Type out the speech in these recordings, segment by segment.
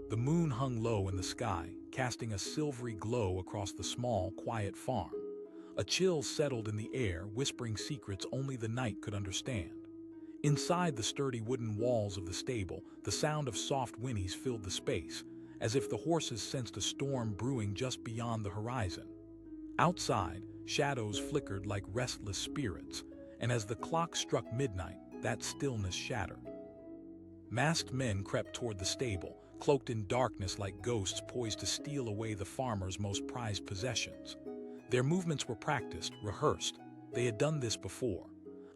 The moon hung low in the sky, casting a silvery glow across the small, quiet farm. A chill settled in the air, whispering secrets only the night could understand. Inside the sturdy wooden walls of the stable, the sound of soft whinnies filled the space, as if the horses sensed a storm brewing just beyond the horizon. Outside, shadows flickered like restless spirits, and as the clock struck midnight, that stillness shattered. Masked men crept toward the stable, cloaked in darkness like ghosts poised to steal away the farmer's most prized possessions. Their movements were practiced, rehearsed. They had done this before.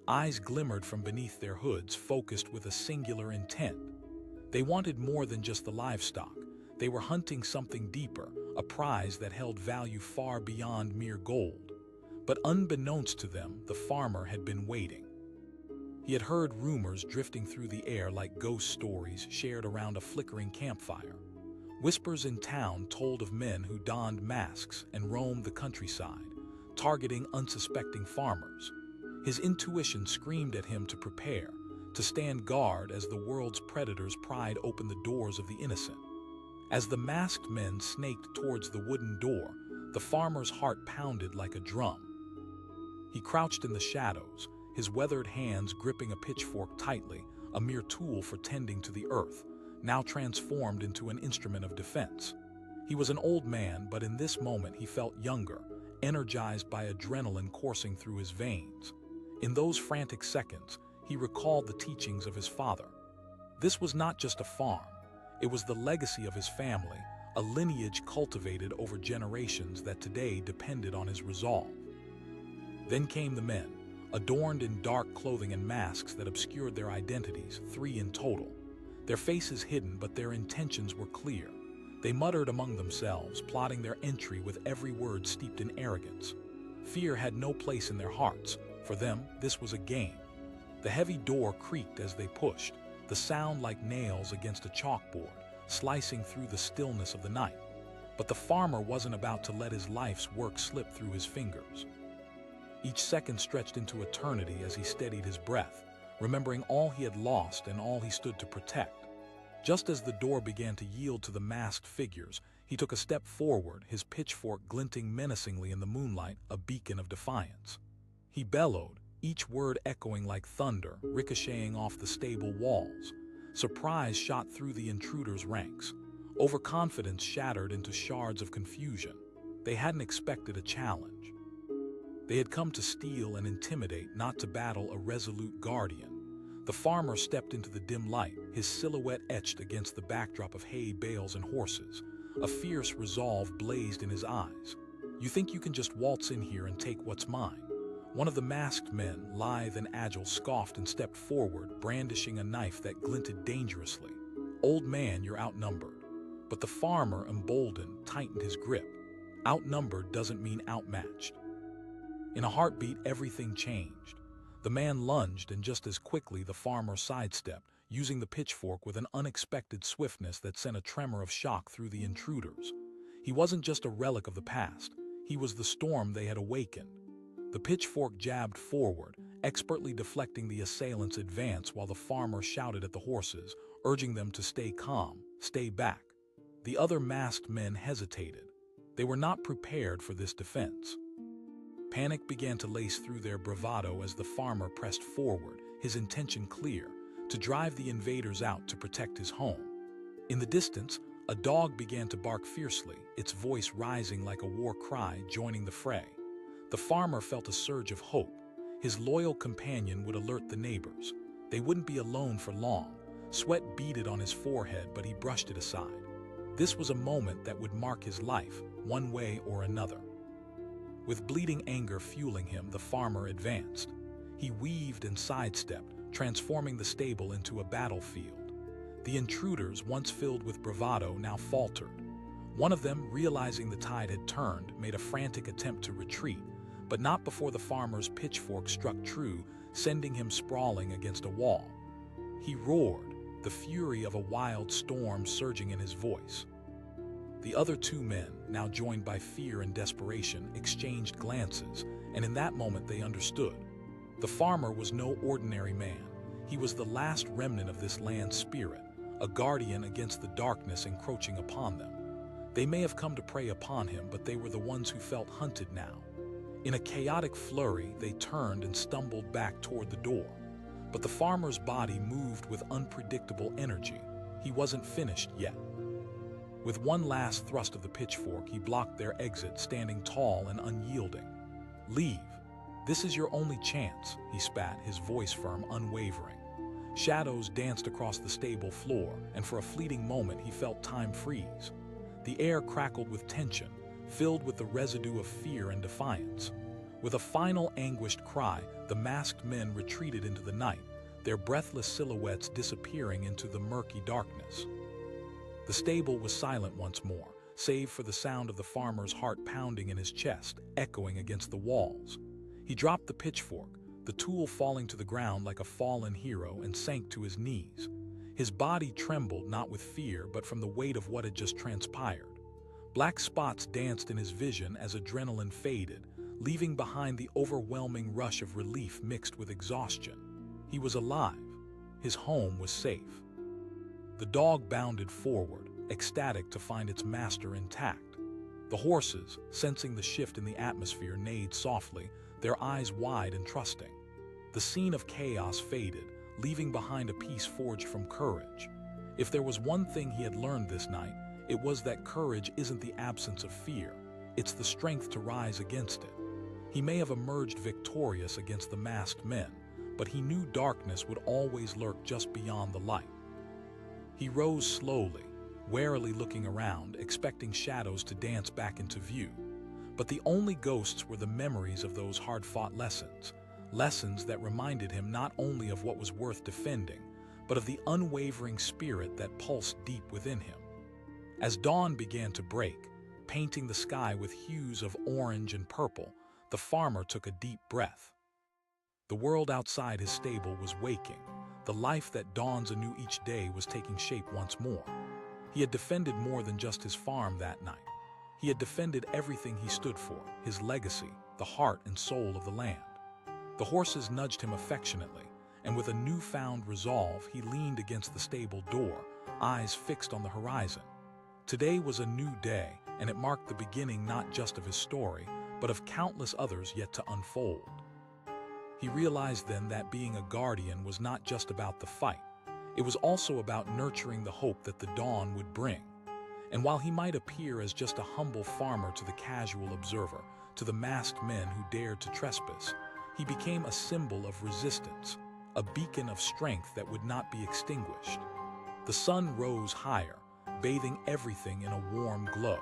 Eyes glimmered from beneath their hoods, focused with a singular intent. They wanted more than just the livestock. They were hunting something deeper, a prize that held value far beyond mere gold. But unbeknownst to them, the farmer had been waiting. He had heard rumors drifting through the air like ghost stories shared around a flickering campfire. Whispers in town told of men who donned masks and roamed the countryside, targeting unsuspecting farmers. His intuition screamed at him to prepare, to stand guard as the world's predators pried open the doors of the innocent. As the masked men snaked towards the wooden door, the farmer's heart pounded like a drum. He crouched in the shadows, his weathered hands gripping a pitchfork tightly, a mere tool for tending to the earth, now transformed into an instrument of defense. He was an old man, but in this moment he felt younger, energized by adrenaline coursing through his veins. In those frantic seconds, he recalled the teachings of his father. This was not just a farm. It was the legacy of his family, a lineage cultivated over generations that today depended on his resolve. Then came the men, adorned in dark clothing and masks that obscured their identities, 3 in total. Their faces hidden, but their intentions were clear. They muttered among themselves, plotting their entry with every word steeped in arrogance. Fear had no place in their hearts. For them, this was a game. The heavy door creaked as they pushed, the sound like nails against a chalkboard, slicing through the stillness of the night. But the farmer wasn't about to let his life's work slip through his fingers. Each second stretched into eternity as he steadied his breath, remembering all he had lost and all he stood to protect. Just as the door began to yield to the masked figures, he took a step forward, his pitchfork glinting menacingly in the moonlight, a beacon of defiance. He bellowed, each word echoing like thunder, ricocheting off the stable walls. Surprise shot through the intruders' ranks. Overconfidence shattered into shards of confusion. They hadn't expected a challenge. They had come to steal and intimidate, not to battle a resolute guardian. The farmer stepped into the dim light, his silhouette etched against the backdrop of hay bales and horses. A fierce resolve blazed in his eyes. "You think you can just waltz in here and take what's mine?" One of the masked men, lithe and agile, scoffed and stepped forward, brandishing a knife that glinted dangerously. "Old man, you're outnumbered." But the farmer, emboldened, tightened his grip. Outnumbered doesn't mean outmatched. In a heartbeat, everything changed. The man lunged, and just as quickly the farmer sidestepped, using the pitchfork with an unexpected swiftness that sent a tremor of shock through the intruders. He wasn't just a relic of the past. He was the storm they had awakened. The pitchfork jabbed forward, expertly deflecting the assailant's advance while the farmer shouted at the horses, urging them to stay calm, stay back. The other masked men hesitated. They were not prepared for this defense. Panic began to lace through their bravado as the farmer pressed forward, his intention clear, to drive the invaders out to protect his home. In the distance, a dog began to bark fiercely, its voice rising like a war cry, joining the fray. The farmer felt a surge of hope. His loyal companion would alert the neighbors. They wouldn't be alone for long. Sweat beaded on his forehead, but he brushed it aside. This was a moment that would mark his life, one way or another. With bleeding anger fueling him, the farmer advanced. He weaved and sidestepped, transforming the stable into a battlefield. The intruders, once filled with bravado, now faltered. One of them, realizing the tide had turned, made a frantic attempt to retreat, but not before the farmer's pitchfork struck true, sending him sprawling against a wall. He roared, the fury of a wild storm surging in his voice. The other 2 men, now joined by fear and desperation, exchanged glances, and in that moment they understood. The farmer was no ordinary man. He was the last remnant of this land's spirit, a guardian against the darkness encroaching upon them. They may have come to prey upon him, but they were the ones who felt hunted now. In a chaotic flurry, they turned and stumbled back toward the door. But the farmer's body moved with unpredictable energy. He wasn't finished yet. With one last thrust of the pitchfork, he blocked their exit, standing tall and unyielding. "Leave. This is your only chance," he spat, his voice firm, unwavering. Shadows danced across the stable floor, and for a fleeting moment he felt time freeze. The air crackled with tension, filled with the residue of fear and defiance. With a final anguished cry, the masked men retreated into the night, their breathless silhouettes disappearing into the murky darkness. The stable was silent once more, save for the sound of the farmer's heart pounding in his chest, echoing against the walls. He dropped the pitchfork, the tool falling to the ground like a fallen hero, and sank to his knees. His body trembled, not with fear, but from the weight of what had just transpired. Black spots danced in his vision as adrenaline faded, leaving behind the overwhelming rush of relief mixed with exhaustion. He was alive. His home was safe. The dog bounded forward, ecstatic to find its master intact. The horses, sensing the shift in the atmosphere, neighed softly, their eyes wide and trusting. The scene of chaos faded, leaving behind a peace forged from courage. If there was one thing he had learned this night, it was that courage isn't the absence of fear, it's the strength to rise against it. He may have emerged victorious against the masked men, but he knew darkness would always lurk just beyond the light. He rose slowly, warily looking around, expecting shadows to dance back into view. But the only ghosts were the memories of those hard-fought lessons, lessons that reminded him not only of what was worth defending, but of the unwavering spirit that pulsed deep within him. As dawn began to break, painting the sky with hues of orange and purple, the farmer took a deep breath. The world outside his stable was waking. The life that dawns anew each day was taking shape once more. He had defended more than just his farm that night. He had defended everything he stood for, his legacy, the heart and soul of the land. The horses nudged him affectionately, and with a newfound resolve, he leaned against the stable door, eyes fixed on the horizon. Today was a new day, and it marked the beginning not just of his story, but of countless others yet to unfold. He realized then that being a guardian was not just about the fight. It was also about nurturing the hope that the dawn would bring. And while he might appear as just a humble farmer to the casual observer, to the masked men who dared to trespass, he became a symbol of resistance, a beacon of strength that would not be extinguished. The sun rose higher, bathing everything in a warm glow.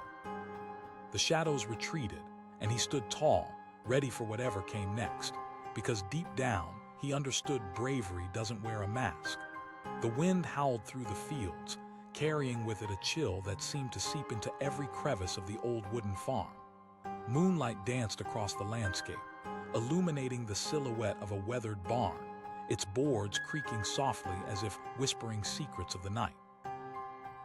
The shadows retreated, and he stood tall, ready for whatever came next, because deep down, he understood bravery doesn't wear a mask. The wind howled through the fields, carrying with it a chill that seemed to seep into every crevice of the old wooden farm. Moonlight danced across the landscape, illuminating the silhouette of a weathered barn, its boards creaking softly as if whispering secrets of the night.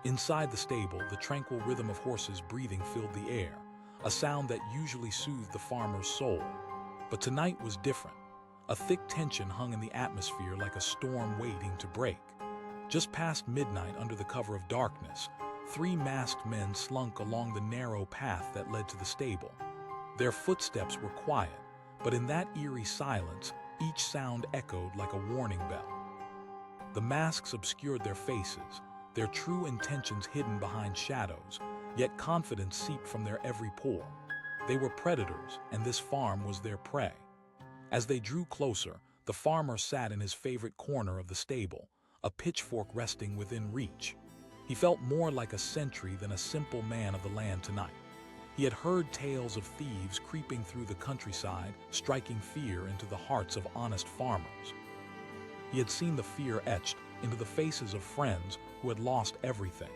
Inside the stable, the tranquil rhythm of horses breathing filled the air, a sound that usually soothed the farmer's soul. But tonight was different. A thick tension hung in the atmosphere like a storm waiting to break. Just past midnight, under the cover of darkness, 3 masked men slunk along the narrow path that led to the stable. Their footsteps were quiet, but in that eerie silence, each sound echoed like a warning bell. The masks obscured their faces, their true intentions hidden behind shadows, yet confidence seeped from their every pore. They were predators, and this farm was their prey. As they drew closer, the farmer sat in his favorite corner of the stable, a pitchfork resting within reach. He felt more like a sentry than a simple man of the land tonight. He had heard tales of thieves creeping through the countryside, striking fear into the hearts of honest farmers. He had seen the fear etched into the faces of friends who had lost everything.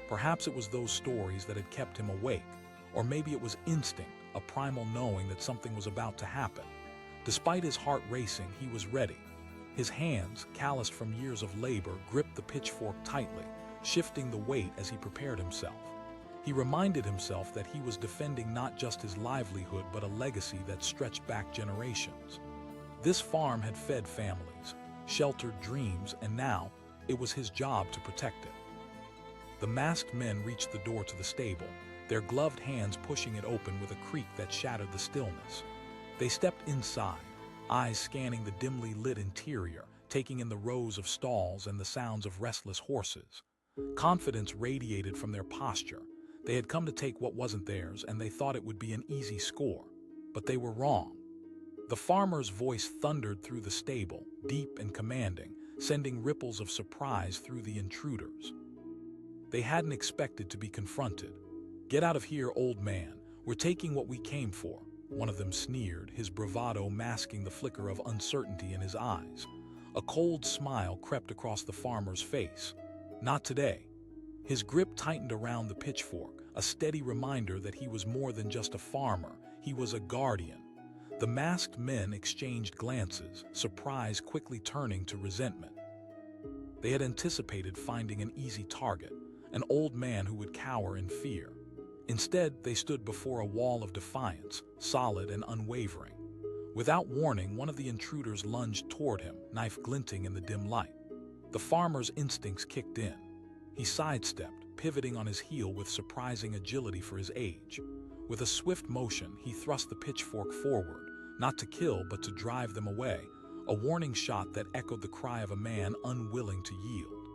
Perhaps it was those stories that had kept him awake, or maybe it was instinct, a primal knowing that something was about to happen. Despite his heart racing, he was ready. His hands, calloused from years of labor, gripped the pitchfork tightly, shifting the weight as he prepared himself. He reminded himself that he was defending not just his livelihood, but a legacy that stretched back generations. This farm had fed families, sheltered dreams, and now It was his job to protect it. The masked men reached the door to the stable, their gloved hands pushing it open with a creak that shattered the stillness. They stepped inside, eyes scanning the dimly lit interior, taking in the rows of stalls and the sounds of restless horses. Confidence radiated from their posture. They had come to take what wasn't theirs, and they thought it would be an easy score. But they were wrong. The farmer's voice thundered through the stable, deep and commanding, sending ripples of surprise through the intruders. They hadn't expected to be confronted. "Get out of here, old man. We're taking what we came for," one of them sneered, his bravado masking the flicker of uncertainty in his eyes. A cold smile crept across the farmer's face. "Not today." His grip tightened around the pitchfork, a steady reminder that he was more than just a farmer, he was a guardian. The masked men exchanged glances, surprise quickly turning to resentment. They had anticipated finding an easy target, an old man who would cower in fear. Instead, they stood before a wall of defiance, solid and unwavering. Without warning, one of the intruders lunged toward him, knife glinting in the dim light. The farmer's instincts kicked in. He sidestepped, pivoting on his heel with surprising agility for his age. With a swift motion, he thrust the pitchfork forward, not to kill but to drive them away, a warning shot that echoed the cry of a man unwilling to yield.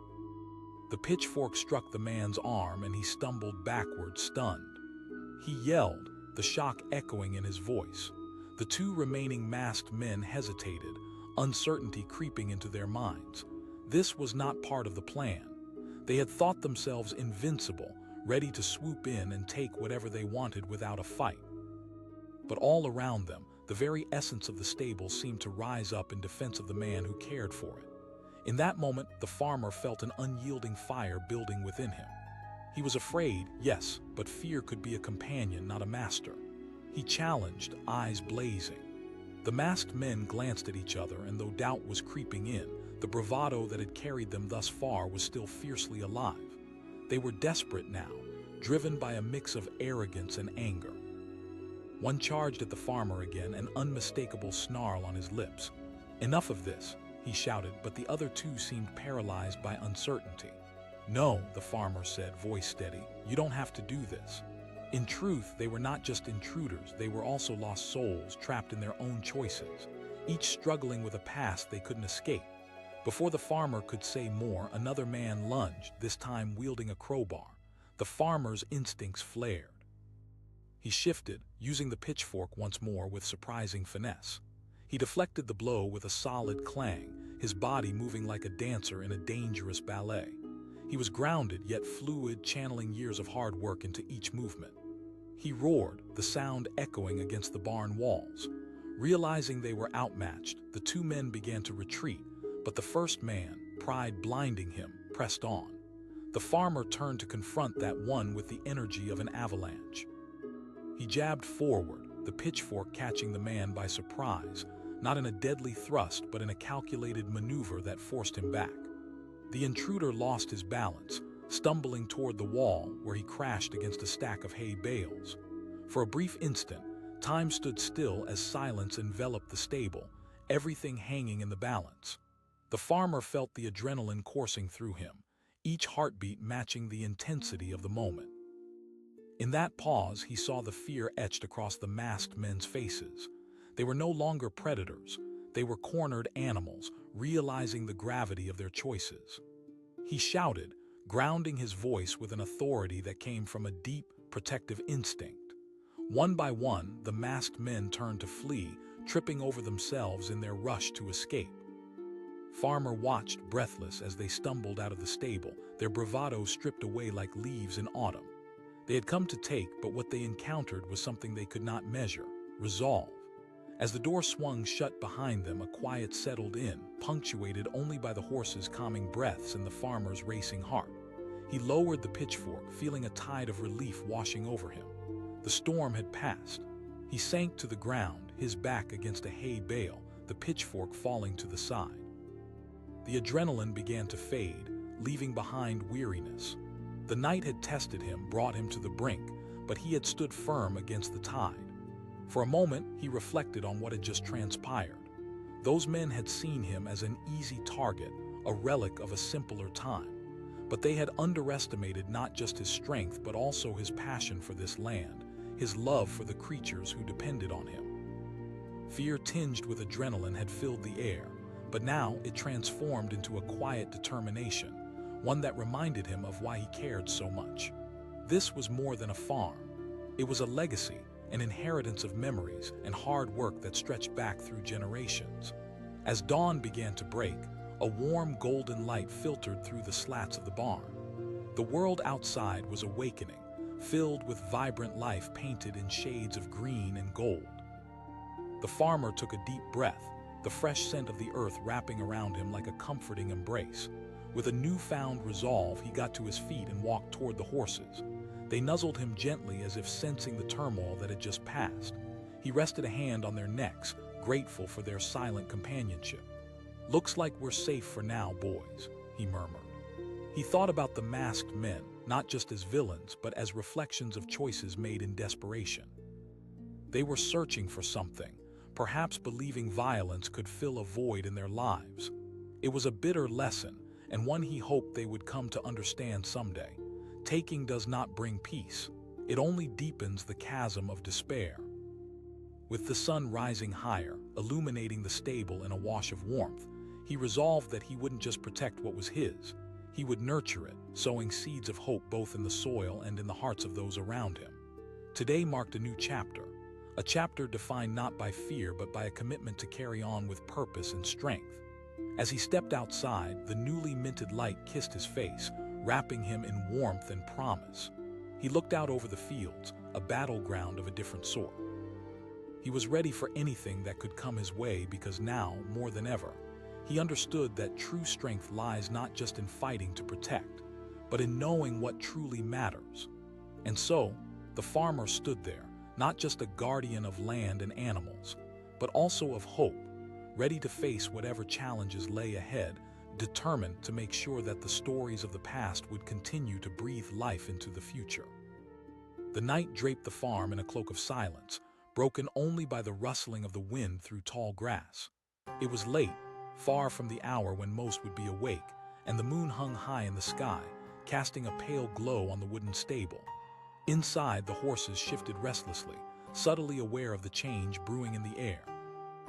The pitchfork struck the man's arm and he stumbled backward, stunned. He yelled, the shock echoing in his voice. The two remaining masked men hesitated, uncertainty creeping into their minds. This was not part of the plan. They had thought themselves invincible, ready to swoop in and take whatever they wanted without a fight. But all around them, the very essence of the stable seemed to rise up in defense of the man who cared for it. In that moment, the farmer felt an unyielding fire building within him. He was afraid, yes, but fear could be a companion, not a master. He challenged, eyes blazing. The masked men glanced at each other, and though doubt was creeping in, the bravado that had carried them thus far was still fiercely alive. They were desperate now, driven by a mix of arrogance and anger. One charged at the farmer again, an unmistakable snarl on his lips. "Enough of this," he shouted, but the other two seemed paralyzed by uncertainty. "No," the farmer said, voice steady, "you don't have to do this." In truth, they were not just intruders, they were also lost souls trapped in their own choices, each struggling with a past they couldn't escape. Before the farmer could say more, another man lunged, this time wielding a crowbar. The farmer's instincts flared. He shifted, using the pitchfork once more with surprising finesse. He deflected the blow with a solid clang, his body moving like a dancer in a dangerous ballet. He was grounded yet fluid, channeling years of hard work into each movement. He roared, the sound echoing against the barn walls. Realizing they were outmatched, the two men began to retreat, but the first man, pride blinding him, pressed on. The farmer turned to confront that one with the energy of an avalanche. He jabbed forward, the pitchfork catching the man by surprise, not in a deadly thrust but in a calculated maneuver that forced him back. The intruder lost his balance, stumbling toward the wall where he crashed against a stack of hay bales. For a brief instant, time stood still as silence enveloped the stable, everything hanging in the balance. The farmer felt the adrenaline coursing through him, each heartbeat matching the intensity of the moment. In that pause, he saw the fear etched across the masked men's faces. They were no longer predators. They were cornered animals, realizing the gravity of their choices. He shouted, grounding his voice with an authority that came from a deep, protective instinct. One by one, the masked men turned to flee, tripping over themselves in their rush to escape. Farmer watched, breathless, as they stumbled out of the stable, their bravado stripped away like leaves in autumn. They had come to take, but what they encountered was something they could not measure: resolve. As the door swung shut behind them, a quiet settled in, punctuated only by the horses' calming breaths and the farmer's racing heart. He lowered the pitchfork, feeling a tide of relief washing over him. The storm had passed. He sank to the ground, his back against a hay bale, the pitchfork falling to the side. The adrenaline began to fade, leaving behind weariness. The night had tested him, brought him to the brink, but he had stood firm against the tide. For a moment, he reflected on what had just transpired. Those men had seen him as an easy target, a relic of a simpler time. But they had underestimated not just his strength but also his passion for this land, his love for the creatures who depended on him. Fear tinged with adrenaline had filled the air, but now it transformed into a quiet determination, one that reminded him of why he cared so much. This was more than a farm. It was a legacy, an inheritance of memories and hard work that stretched back through generations. As dawn began to break, a warm golden light filtered through the slats of the barn. The world outside was awakening, filled with vibrant life painted in shades of green and gold. The farmer took a deep breath, the fresh scent of the earth wrapping around him like a comforting embrace. With a newfound resolve, he got to his feet and walked toward the horses. They nuzzled him gently as if sensing the turmoil that had just passed. He rested a hand on their necks, grateful for their silent companionship. "Looks like we're safe for now, boys," he murmured. He thought about the masked men, not just as villains, but as reflections of choices made in desperation. They were searching for something, perhaps believing violence could fill a void in their lives. It was a bitter lesson, and one he hoped they would come to understand someday. Taking does not bring peace. It only deepens the chasm of despair. With the sun rising higher, illuminating the stable in a wash of warmth, he resolved that he wouldn't just protect what was his. He would nurture it, sowing seeds of hope both in the soil and in the hearts of those around him. Today marked a new chapter, a chapter defined not by fear but by a commitment to carry on with purpose and strength. As he stepped outside, the newly minted light kissed his face, wrapping him in warmth and promise. He looked out over the fields, a battleground of a different sort. He was ready for anything that could come his way because now, more than ever, he understood that true strength lies not just in fighting to protect, but in knowing what truly matters. And so, the farmer stood there, not just a guardian of land and animals, but also of hope, ready to face whatever challenges lay ahead, determined to make sure that the stories of the past would continue to breathe life into the future. The night draped the farm in a cloak of silence, broken only by the rustling of the wind through tall grass. It was late, far from the hour when most would be awake, and the moon hung high in the sky, casting a pale glow on the wooden stable. Inside, the horses shifted restlessly, subtly aware of the change brewing in the air.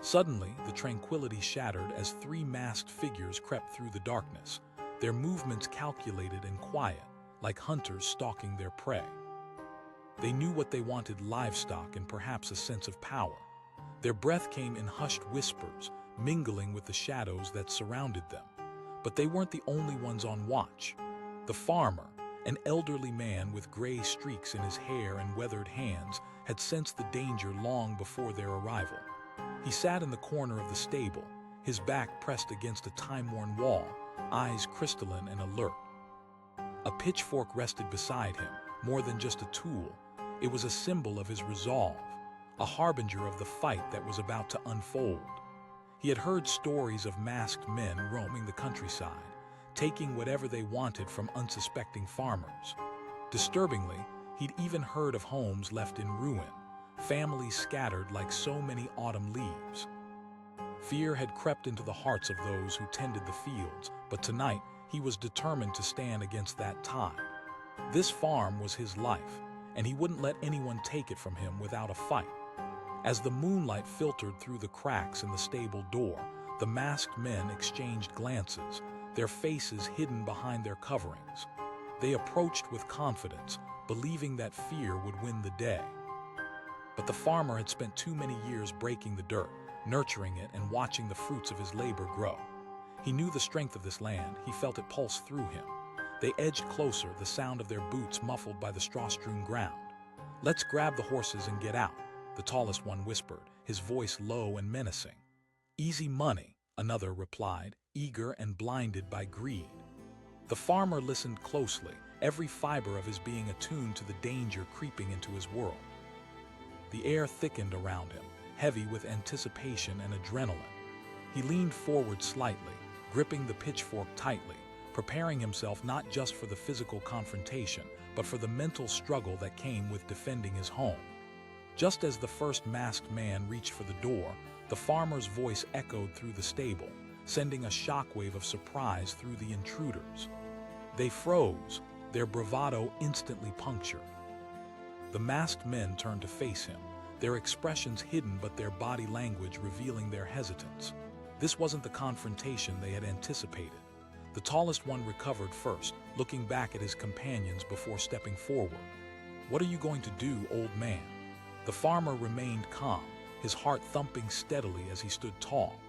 Suddenly, the tranquility shattered as three masked figures crept through the darkness, their movements calculated and quiet, like hunters stalking their prey. They knew what they wanted: livestock and perhaps a sense of power. Their breath came in hushed whispers, mingling with the shadows that surrounded them. But they weren't the only ones on watch. The farmer, an elderly man with gray streaks in his hair and weathered hands, had sensed the danger long before their arrival. He sat in the corner of the stable, his back pressed against a time-worn wall, eyes crystalline and alert. A pitchfork rested beside him, more than just a tool. It was a symbol of his resolve, a harbinger of the fight that was about to unfold. He had heard stories of masked men roaming the countryside, taking whatever they wanted from unsuspecting farmers. Disturbingly, he'd even heard of homes left in ruin, families scattered like so many autumn leaves. Fear had crept into the hearts of those who tended the fields, but tonight he was determined to stand against that tide. This farm was his life, and he wouldn't let anyone take it from him without a fight. As the moonlight filtered through the cracks in the stable door, the masked men exchanged glances, their faces hidden behind their coverings. They approached with confidence, believing that fear would win the day. But the farmer had spent too many years breaking the dirt, nurturing it, and watching the fruits of his labor grow. He knew the strength of this land. He felt it pulse through him. They edged closer, the sound of their boots muffled by the straw-strewn ground. "Let's grab the horses and get out," the tallest one whispered, his voice low and menacing. "Easy money," another replied, eager and blinded by greed. The farmer listened closely, every fiber of his being attuned to the danger creeping into his world. The air thickened around him, heavy with anticipation and adrenaline. He leaned forward slightly, gripping the pitchfork tightly, preparing himself not just for the physical confrontation, but for the mental struggle that came with defending his home. Just as the first masked man reached for the door, the farmer's voice echoed through the stable, sending a shockwave of surprise through the intruders. They froze, their bravado instantly punctured. The masked men turned to face him, their expressions hidden but their body language revealing their hesitance. This wasn't the confrontation they had anticipated. The tallest one recovered first, looking back at his companions before stepping forward. "What are you going to do, old man?" The farmer remained calm, his heart thumping steadily as he stood tall.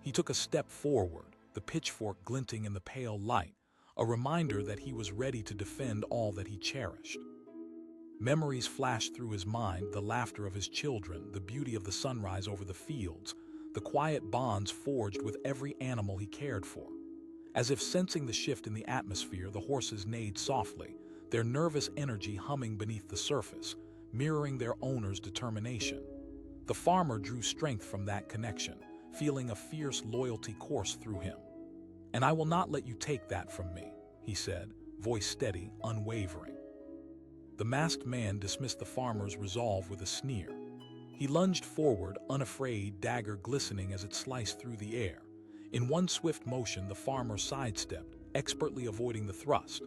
He took a step forward, the pitchfork glinting in the pale light, a reminder that he was ready to defend all that he cherished. Memories flashed through his mind, the laughter of his children, the beauty of the sunrise over the fields, the quiet bonds forged with every animal he cared for. As if sensing the shift in the atmosphere, the horses neighed softly, their nervous energy humming beneath the surface, mirroring their owner's determination. The farmer drew strength from that connection, feeling a fierce loyalty course through him. "And I will not let you take that from me," he said, voice steady, unwavering. The masked man dismissed the farmer's resolve with a sneer. He lunged forward, unafraid, dagger glistening as it sliced through the air. In one swift motion, the farmer sidestepped, expertly avoiding the thrust.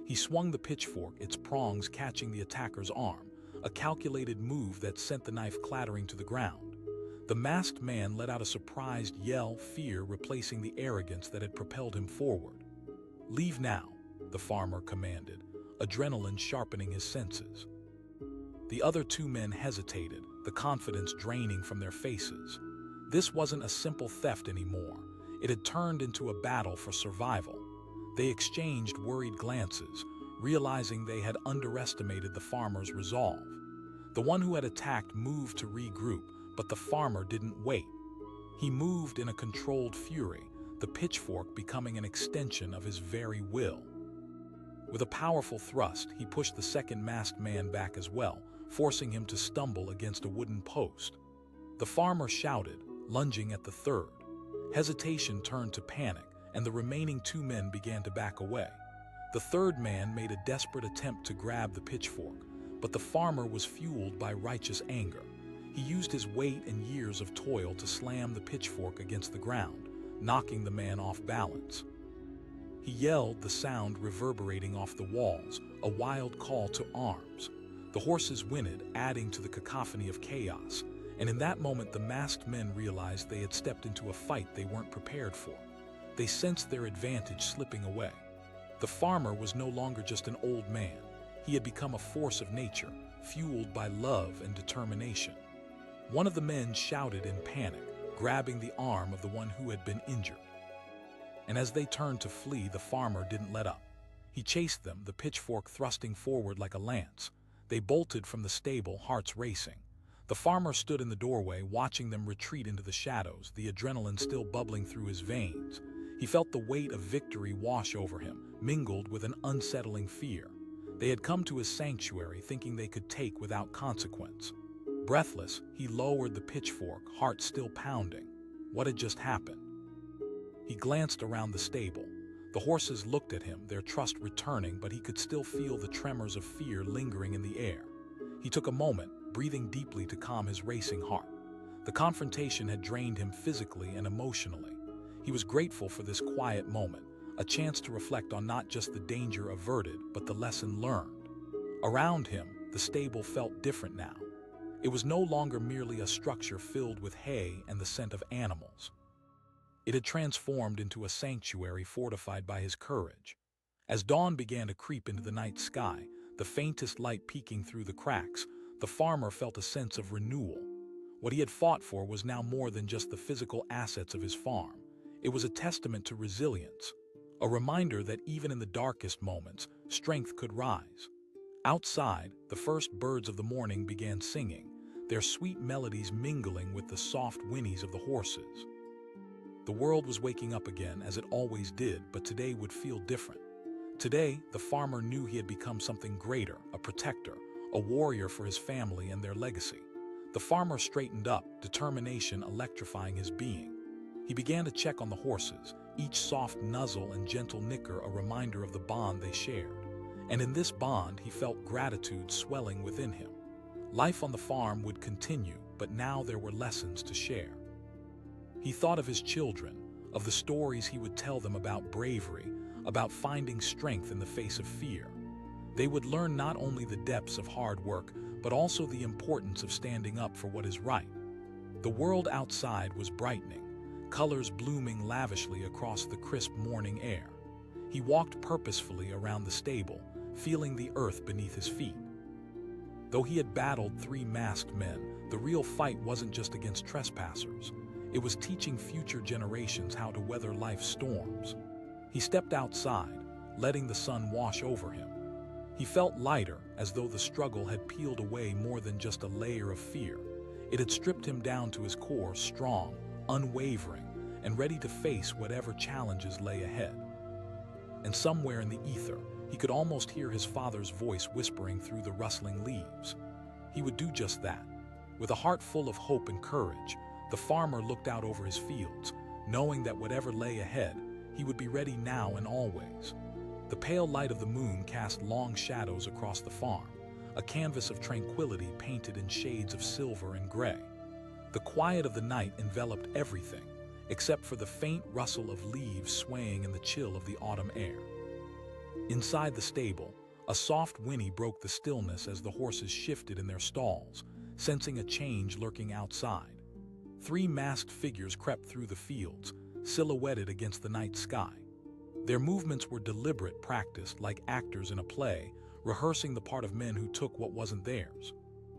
He swung the pitchfork, its prongs catching the attacker's arm, a calculated move that sent the knife clattering to the ground. The masked man let out a surprised yell, fear replacing the arrogance that had propelled him forward. "Leave now," the farmer commanded, adrenaline sharpening his senses. The other two men hesitated, the confidence draining from their faces. This wasn't a simple theft anymore. It had turned into a battle for survival. They exchanged worried glances, realizing they had underestimated the farmer's resolve. The one who had attacked moved to regroup, but the farmer didn't wait. He moved in a controlled fury, the pitchfork becoming an extension of his very will. With a powerful thrust, he pushed the second masked man back as well, forcing him to stumble against a wooden post. The farmer shouted, lunging at the third. Hesitation turned to panic, and the remaining two men began to back away. The third man made a desperate attempt to grab the pitchfork, but the farmer was fueled by righteous anger. He used his weight and years of toil to slam the pitchfork against the ground, knocking the man off balance. He yelled, the sound reverberating off the walls, a wild call to arms. The horses whinnied, adding to the cacophony of chaos, and in that moment the masked men realized they had stepped into a fight they weren't prepared for. They sensed their advantage slipping away. The farmer was no longer just an old man. He had become a force of nature, fueled by love and determination. One of the men shouted in panic, grabbing the arm of the one who had been injured. And as they turned to flee, the farmer didn't let up. He chased them, the pitchfork thrusting forward like a lance. They bolted from the stable, hearts racing. The farmer stood in the doorway, watching them retreat into the shadows, the adrenaline still bubbling through his veins. He felt the weight of victory wash over him, mingled with an unsettling fear. They had come to his sanctuary, thinking they could take without consequence. Breathless, he lowered the pitchfork, heart still pounding. What had just happened? He glanced around the stable. The horses looked at him, their trust returning, but he could still feel the tremors of fear lingering in the air. He took a moment, breathing deeply to calm his racing heart. The confrontation had drained him physically and emotionally. He was grateful for this quiet moment, a chance to reflect on not just the danger averted, but the lesson learned. Around him, the stable felt different now. It was no longer merely a structure filled with hay and the scent of animals. It had transformed into a sanctuary fortified by his courage. As dawn began to creep into the night sky, the faintest light peeking through the cracks, the farmer felt a sense of renewal. What he had fought for was now more than just the physical assets of his farm. It was a testament to resilience, a reminder that even in the darkest moments, strength could rise. Outside, the first birds of the morning began singing, their sweet melodies mingling with the soft whinnies of the horses. The world was waking up again, as it always did, but today would feel different. Today, the farmer knew he had become something greater, a protector, a warrior for his family and their legacy. The farmer straightened up, determination electrifying his being. He began to check on the horses, each soft nuzzle and gentle nicker a reminder of the bond they shared. And in this bond, he felt gratitude swelling within him. Life on the farm would continue, but now there were lessons to share. He thought of his children, of the stories he would tell them about bravery, about finding strength in the face of fear. They would learn not only the depths of hard work, but also the importance of standing up for what is right. The world outside was brightening, colors blooming lavishly across the crisp morning air. He walked purposefully around the stable, feeling the earth beneath his feet. Though he had battled 3 masked men, the real fight wasn't just against trespassers. It was teaching future generations how to weather life's storms. He stepped outside, letting the sun wash over him. He felt lighter, as though the struggle had peeled away more than just a layer of fear. It had stripped him down to his core, strong, unwavering, and ready to face whatever challenges lay ahead. And somewhere in the ether, he could almost hear his father's voice whispering through the rustling leaves. He would do just that. With a heart full of hope and courage, the farmer looked out over his fields, knowing that whatever lay ahead, he would be ready now and always. The pale light of the moon cast long shadows across the farm, a canvas of tranquility painted in shades of silver and gray. The quiet of the night enveloped everything, except for the faint rustle of leaves swaying in the chill of the autumn air. Inside the stable, a soft whinny broke the stillness as the horses shifted in their stalls, sensing a change lurking outside. 3 masked figures crept through the fields, silhouetted against the night sky. Their movements were deliberate, practiced like actors in a play, rehearsing the part of men who took what wasn't theirs.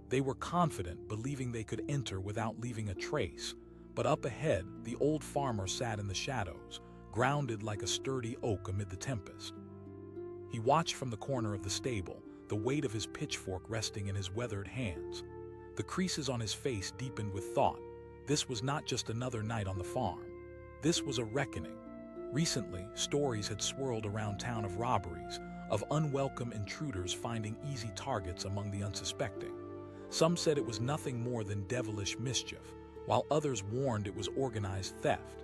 They were confident, believing they could enter without leaving a trace, but up ahead, the old farmer sat in the shadows, grounded like a sturdy oak amid the tempest. He watched from the corner of the stable, the weight of his pitchfork resting in his weathered hands. The creases on his face deepened with thought. This was not just another night on the farm. This was a reckoning. Recently, stories had swirled around town of robberies, of unwelcome intruders finding easy targets among the unsuspecting. Some said it was nothing more than devilish mischief, while others warned it was organized theft.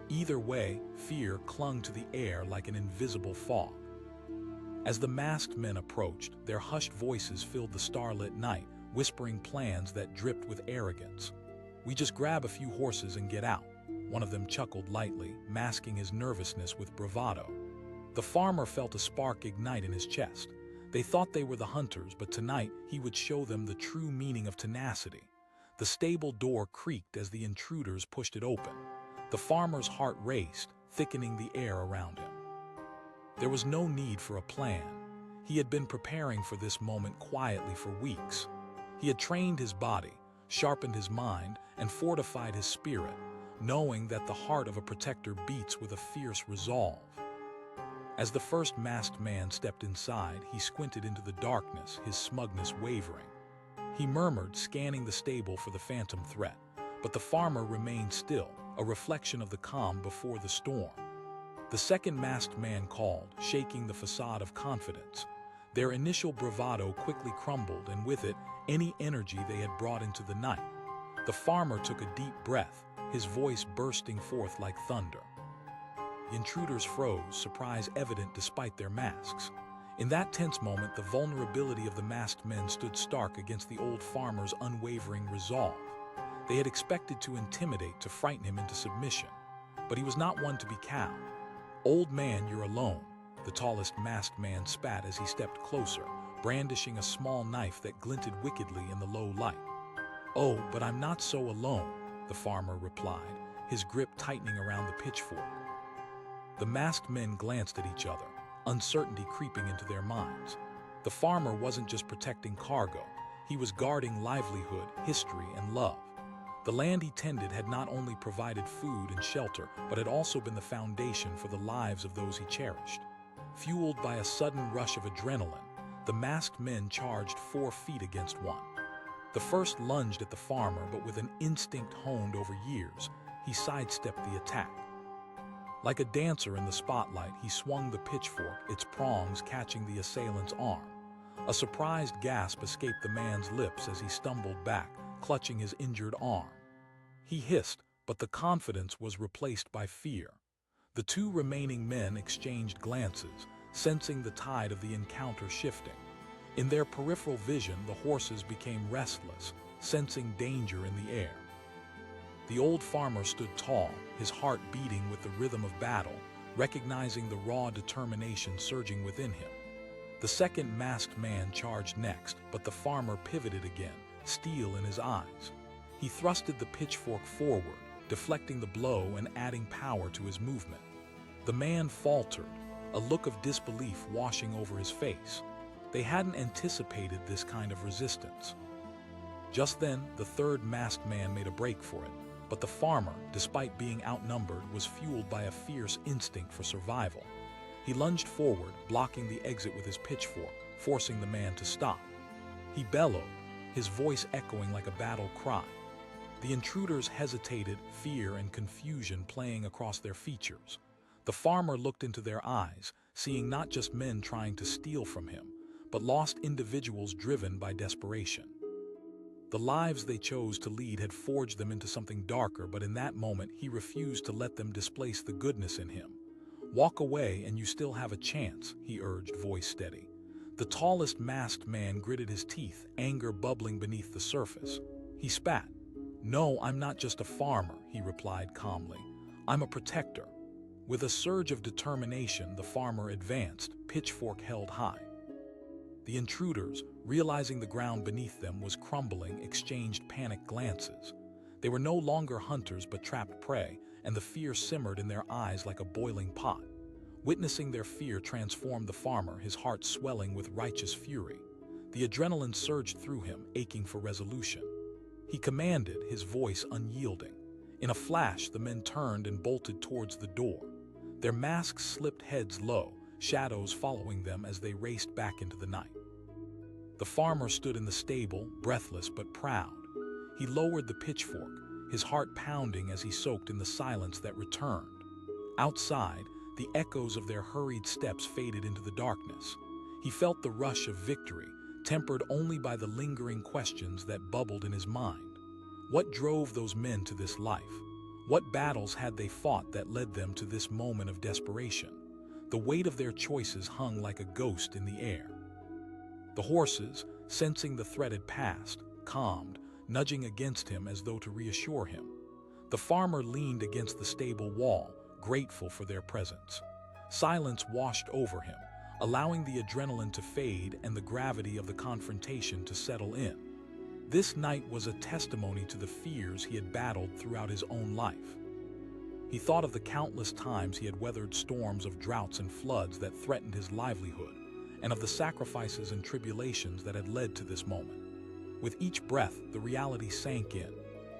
Either way, fear clung to the air like an invisible fog. As the masked men approached, their hushed voices filled the starlit night, whispering plans that dripped with arrogance. "We just grab a few horses and get out," one of them chuckled lightly, masking his nervousness with bravado. The farmer felt a spark ignite in his chest. They thought they were the hunters, but tonight he would show them the true meaning of tenacity. The stable door creaked as the intruders pushed it open. The farmer's heart raced, thickening the air around him. There was no need for a plan. He had been preparing for this moment quietly for weeks. He had trained his body, sharpened his mind, and fortified his spirit, knowing that the heart of a protector beats with a fierce resolve. As the first masked man stepped inside, he squinted into the darkness, his smugness wavering. He murmured, scanning the stable for the phantom threat, but the farmer remained still, a reflection of the calm before the storm. The second masked man called, shaking the facade of confidence. Their initial bravado quickly crumbled, and with it, any energy they had brought into the night. The farmer took a deep breath, his voice bursting forth like thunder. The intruders froze, surprise evident despite their masks. In that tense moment, the vulnerability of the masked men stood stark against the old farmer's unwavering resolve. They had expected to intimidate, to frighten him into submission, but he was not one to be cowed. "Old man, you're alone," the tallest masked man spat as he stepped closer, brandishing a small knife that glinted wickedly in the low light. "Oh, but I'm not so alone," the farmer replied, his grip tightening around the pitchfork. The masked men glanced at each other, uncertainty creeping into their minds. The farmer wasn't just protecting cargo, he was guarding livelihood, history, and love. The land he tended had not only provided food and shelter, but had also been the foundation for the lives of those he cherished. Fueled by a sudden rush of adrenaline, the masked men charged 4 feet against one. The first lunged at the farmer, but with an instinct honed over years, he sidestepped the attack. Like a dancer in the spotlight, he swung the pitchfork, its prongs catching the assailant's arm. A surprised gasp escaped the man's lips as he stumbled back, clutching his injured arm. He hissed, but the confidence was replaced by fear. The 2 remaining men exchanged glances, sensing the tide of the encounter shifting. In their peripheral vision, the horses became restless, sensing danger in the air. The old farmer stood tall, his heart beating with the rhythm of battle, recognizing the raw determination surging within him. The second masked man charged next, but the farmer pivoted again, steel in his eyes. He thrusted the pitchfork forward, deflecting the blow and adding power to his movement. The man faltered, a look of disbelief washing over his face. They hadn't anticipated this kind of resistance. Just then, the third masked man made a break for it, but the farmer, despite being outnumbered, was fueled by a fierce instinct for survival. He lunged forward, blocking the exit with his pitchfork, forcing the man to stop. He bellowed, his voice echoing like a battle cry. The intruders hesitated, fear and confusion playing across their features. The farmer looked into their eyes, seeing not just men trying to steal from him, but lost individuals driven by desperation. The lives they chose to lead had forged them into something darker, but in that moment he refused to let them displace the goodness in him. "Walk away and you still have a chance," he urged, voice steady. The tallest masked man gritted his teeth, anger bubbling beneath the surface. He spat. "No, I'm not just a farmer," he replied calmly. "I'm a protector." With a surge of determination, the farmer advanced, pitchfork held high. The intruders, realizing the ground beneath them was crumbling, exchanged panicked glances. They were no longer hunters but trapped prey, and the fear simmered in their eyes like a boiling pot. Witnessing their fear transformed the farmer, his heart swelling with righteous fury. The adrenaline surged through him, aching for resolution. He commanded, his voice unyielding. In a flash, the men turned and bolted towards the door. Their masks slipped heads low, shadows following them as they raced back into the night. The farmer stood in the stable, breathless but proud. He lowered the pitchfork, his heart pounding as he soaked in the silence that returned. Outside, the echoes of their hurried steps faded into the darkness. He felt the rush of victory, tempered only by the lingering questions that bubbled in his mind. What drove those men to this life? What battles had they fought that led them to this moment of desperation? The weight of their choices hung like a ghost in the air. The horses, sensing the threat had passed, calmed, nudging against him as though to reassure him. The farmer leaned against the stable wall, grateful for their presence. Silence washed over him, allowing the adrenaline to fade and the gravity of the confrontation to settle in. This night was a testimony to the fears he had battled throughout his own life. He thought of the countless times he had weathered storms of droughts and floods that threatened his livelihood, and of the sacrifices and tribulations that had led to this moment. With each breath, the reality sank in.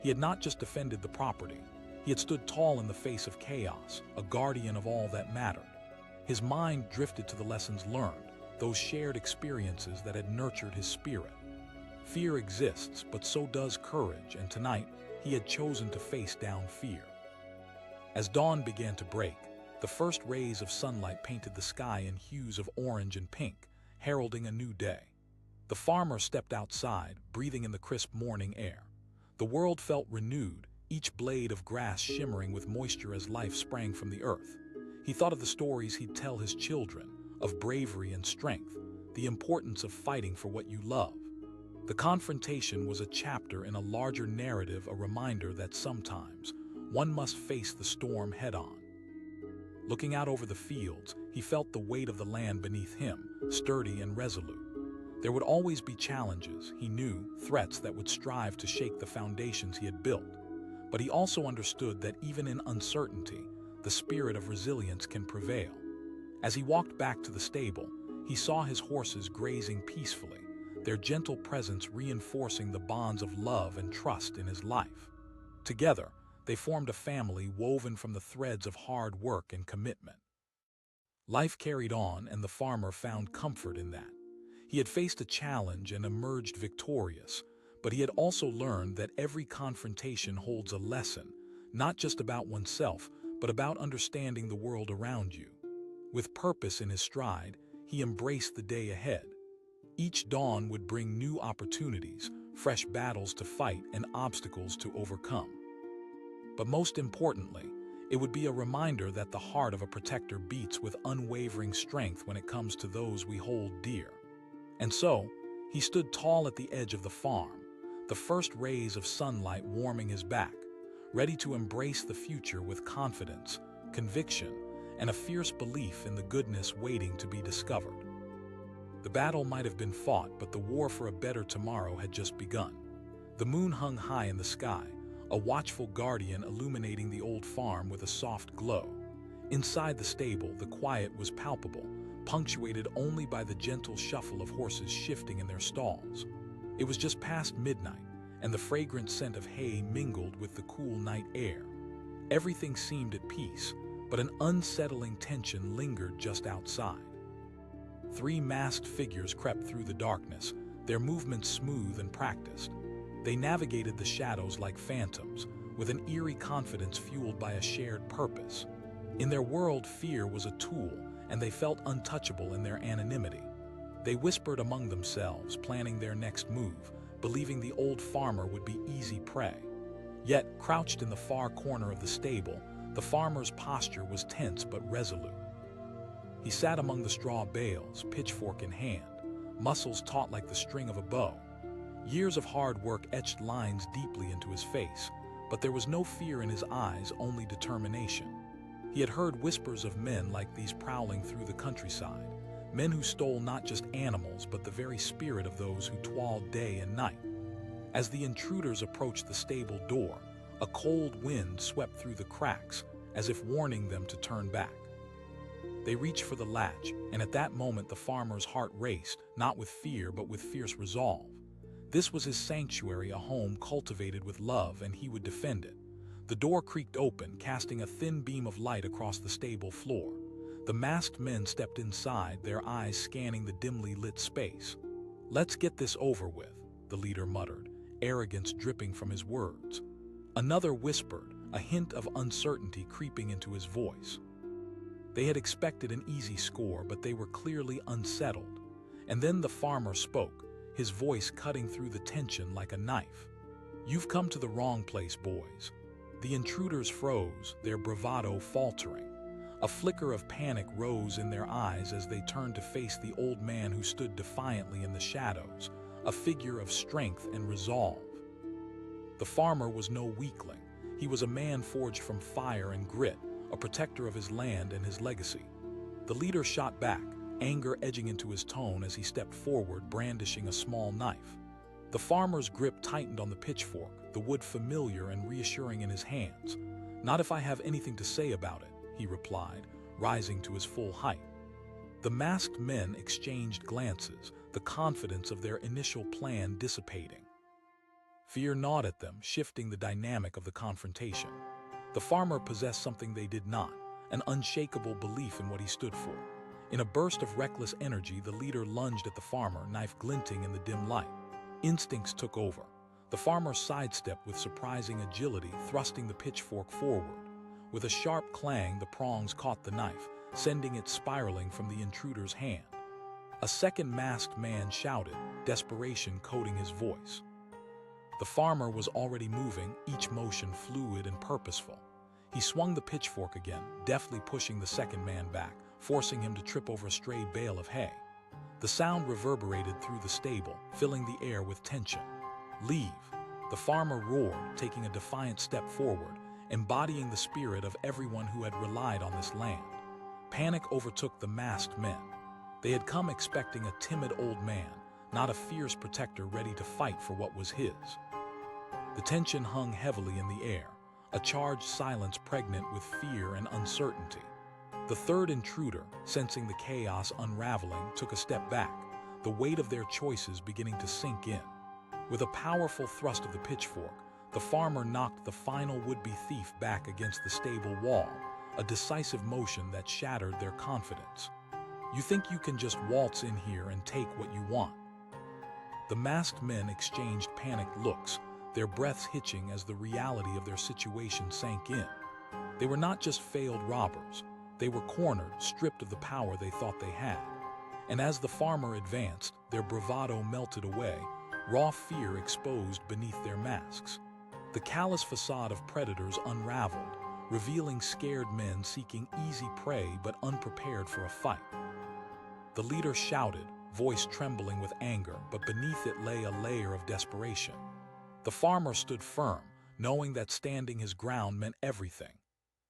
He had not just defended the property. He had stood tall in the face of chaos, a guardian of all that mattered. His mind drifted to the lessons learned, those shared experiences that had nurtured his spirit. Fear exists, but so does courage, and tonight he had chosen to face down fear. As dawn began to break, the first rays of sunlight painted the sky in hues of orange and pink, heralding a new day. The farmer stepped outside, breathing in the crisp morning air. The world felt renewed, each blade of grass shimmering with moisture as life sprang from the earth. He thought of the stories he'd tell his children, of bravery and strength, the importance of fighting for what you love. The confrontation was a chapter in a larger narrative, a reminder that sometimes one must face the storm head-on. Looking out over the fields, he felt the weight of the land beneath him, sturdy and resolute. There would always be challenges, he knew, threats that would strive to shake the foundations he had built. But he also understood that even in uncertainty, the spirit of resilience can prevail. As he walked back to the stable, he saw his horses grazing peacefully, their gentle presence reinforcing the bonds of love and trust in his life. Together, they formed a family woven from the threads of hard work and commitment. Life carried on, and the farmer found comfort in that. He had faced a challenge and emerged victorious, but he had also learned that every confrontation holds a lesson, not just about oneself, but about understanding the world around you. With purpose in his stride, he embraced the day ahead. Each dawn would bring new opportunities, fresh battles to fight, and obstacles to overcome. But most importantly, it would be a reminder that the heart of a protector beats with unwavering strength when it comes to those we hold dear. And so, he stood tall at the edge of the farm, the first rays of sunlight warming his back. ready to embrace the future with confidence, conviction, and a fierce belief in the goodness waiting to be discovered. The battle might have been fought, but the war for a better tomorrow had just begun. The moon hung high in the sky, a watchful guardian illuminating the old farm with a soft glow. Inside the stable, the quiet was palpable, punctuated only by the gentle shuffle of horses shifting in their stalls. It was just past midnight, and the fragrant scent of hay mingled with the cool night air. Everything seemed at peace, but an unsettling tension lingered just outside. 3 masked figures crept through the darkness, their movements smooth and practiced. They navigated the shadows like phantoms, with an eerie confidence fueled by a shared purpose. In their world, fear was a tool, and they felt untouchable in their anonymity. They whispered among themselves, planning their next move, believing the old farmer would be easy prey. Yet, crouched in the far corner of the stable, the farmer's posture was tense but resolute. He sat among the straw bales, pitchfork in hand, muscles taut like the string of a bow. Years of hard work etched lines deeply into his face, but there was no fear in his eyes, only determination. He had heard whispers of men like these prowling through the countryside, men who stole not just animals but the very spirit of those who toiled day and night. As the intruders approached the stable door, a cold wind swept through the cracks, as if warning them to turn back. They reached for the latch, and at that moment the farmer's heart raced, not with fear but with fierce resolve. This was his sanctuary, a home cultivated with love, and he would defend it. The door creaked open, casting a thin beam of light across the stable floor. The masked men stepped inside, their eyes scanning the dimly lit space. "Let's get this over with," the leader muttered, arrogance dripping from his words. Another whispered, a hint of uncertainty creeping into his voice. They had expected an easy score, but they were clearly unsettled. And then the farmer spoke, his voice cutting through the tension like a knife. "You've come to the wrong place, boys." The intruders froze, their bravado faltering. A flicker of panic rose in their eyes as they turned to face the old man who stood defiantly in the shadows, a figure of strength and resolve. The farmer was no weakling. He was a man forged from fire and grit, a protector of his land and his legacy. The leader shot back, anger edging into his tone as he stepped forward, brandishing a small knife. The farmer's grip tightened on the pitchfork, the wood familiar and reassuring in his hands. "Not if I have anything to say about it," he replied, rising to his full height. The masked men exchanged glances, the confidence of their initial plan dissipating. Fear gnawed at them, shifting the dynamic of the confrontation. The farmer possessed something they did not, an unshakable belief in what he stood for. In a burst of reckless energy, the leader lunged at the farmer, knife glinting in the dim light. Instincts took over. The farmer sidestepped with surprising agility, thrusting the pitchfork forward. With a sharp clang, the prongs caught the knife, sending it spiraling from the intruder's hand. A second masked man shouted, desperation coating his voice. The farmer was already moving, each motion fluid and purposeful. He swung the pitchfork again, deftly pushing the second man back, forcing him to trip over a stray bale of hay. The sound reverberated through the stable, filling the air with tension. "Leave!" The farmer roared, taking a defiant step forward, embodying the spirit of everyone who had relied on this land. Panic overtook the masked men. They had come expecting a timid old man, not a fierce protector ready to fight for what was his. The tension hung heavily in the air, a charged silence pregnant with fear and uncertainty. The third intruder, sensing the chaos unraveling, took a step back, the weight of their choices beginning to sink in. With a powerful thrust of the pitchfork, the farmer knocked the final would-be thief back against the stable wall, a decisive motion that shattered their confidence. "You think you can just waltz in here and take what you want?" The masked men exchanged panicked looks, their breaths hitching as the reality of their situation sank in. They were not just failed robbers. They were cornered, stripped of the power they thought they had. And as the farmer advanced, their bravado melted away, raw fear exposed beneath their masks. The callous facade of predators unraveled, revealing scared men seeking easy prey but unprepared for a fight. The leader shouted, voice trembling with anger, but beneath it lay a layer of desperation. The farmer stood firm, knowing that standing his ground meant everything.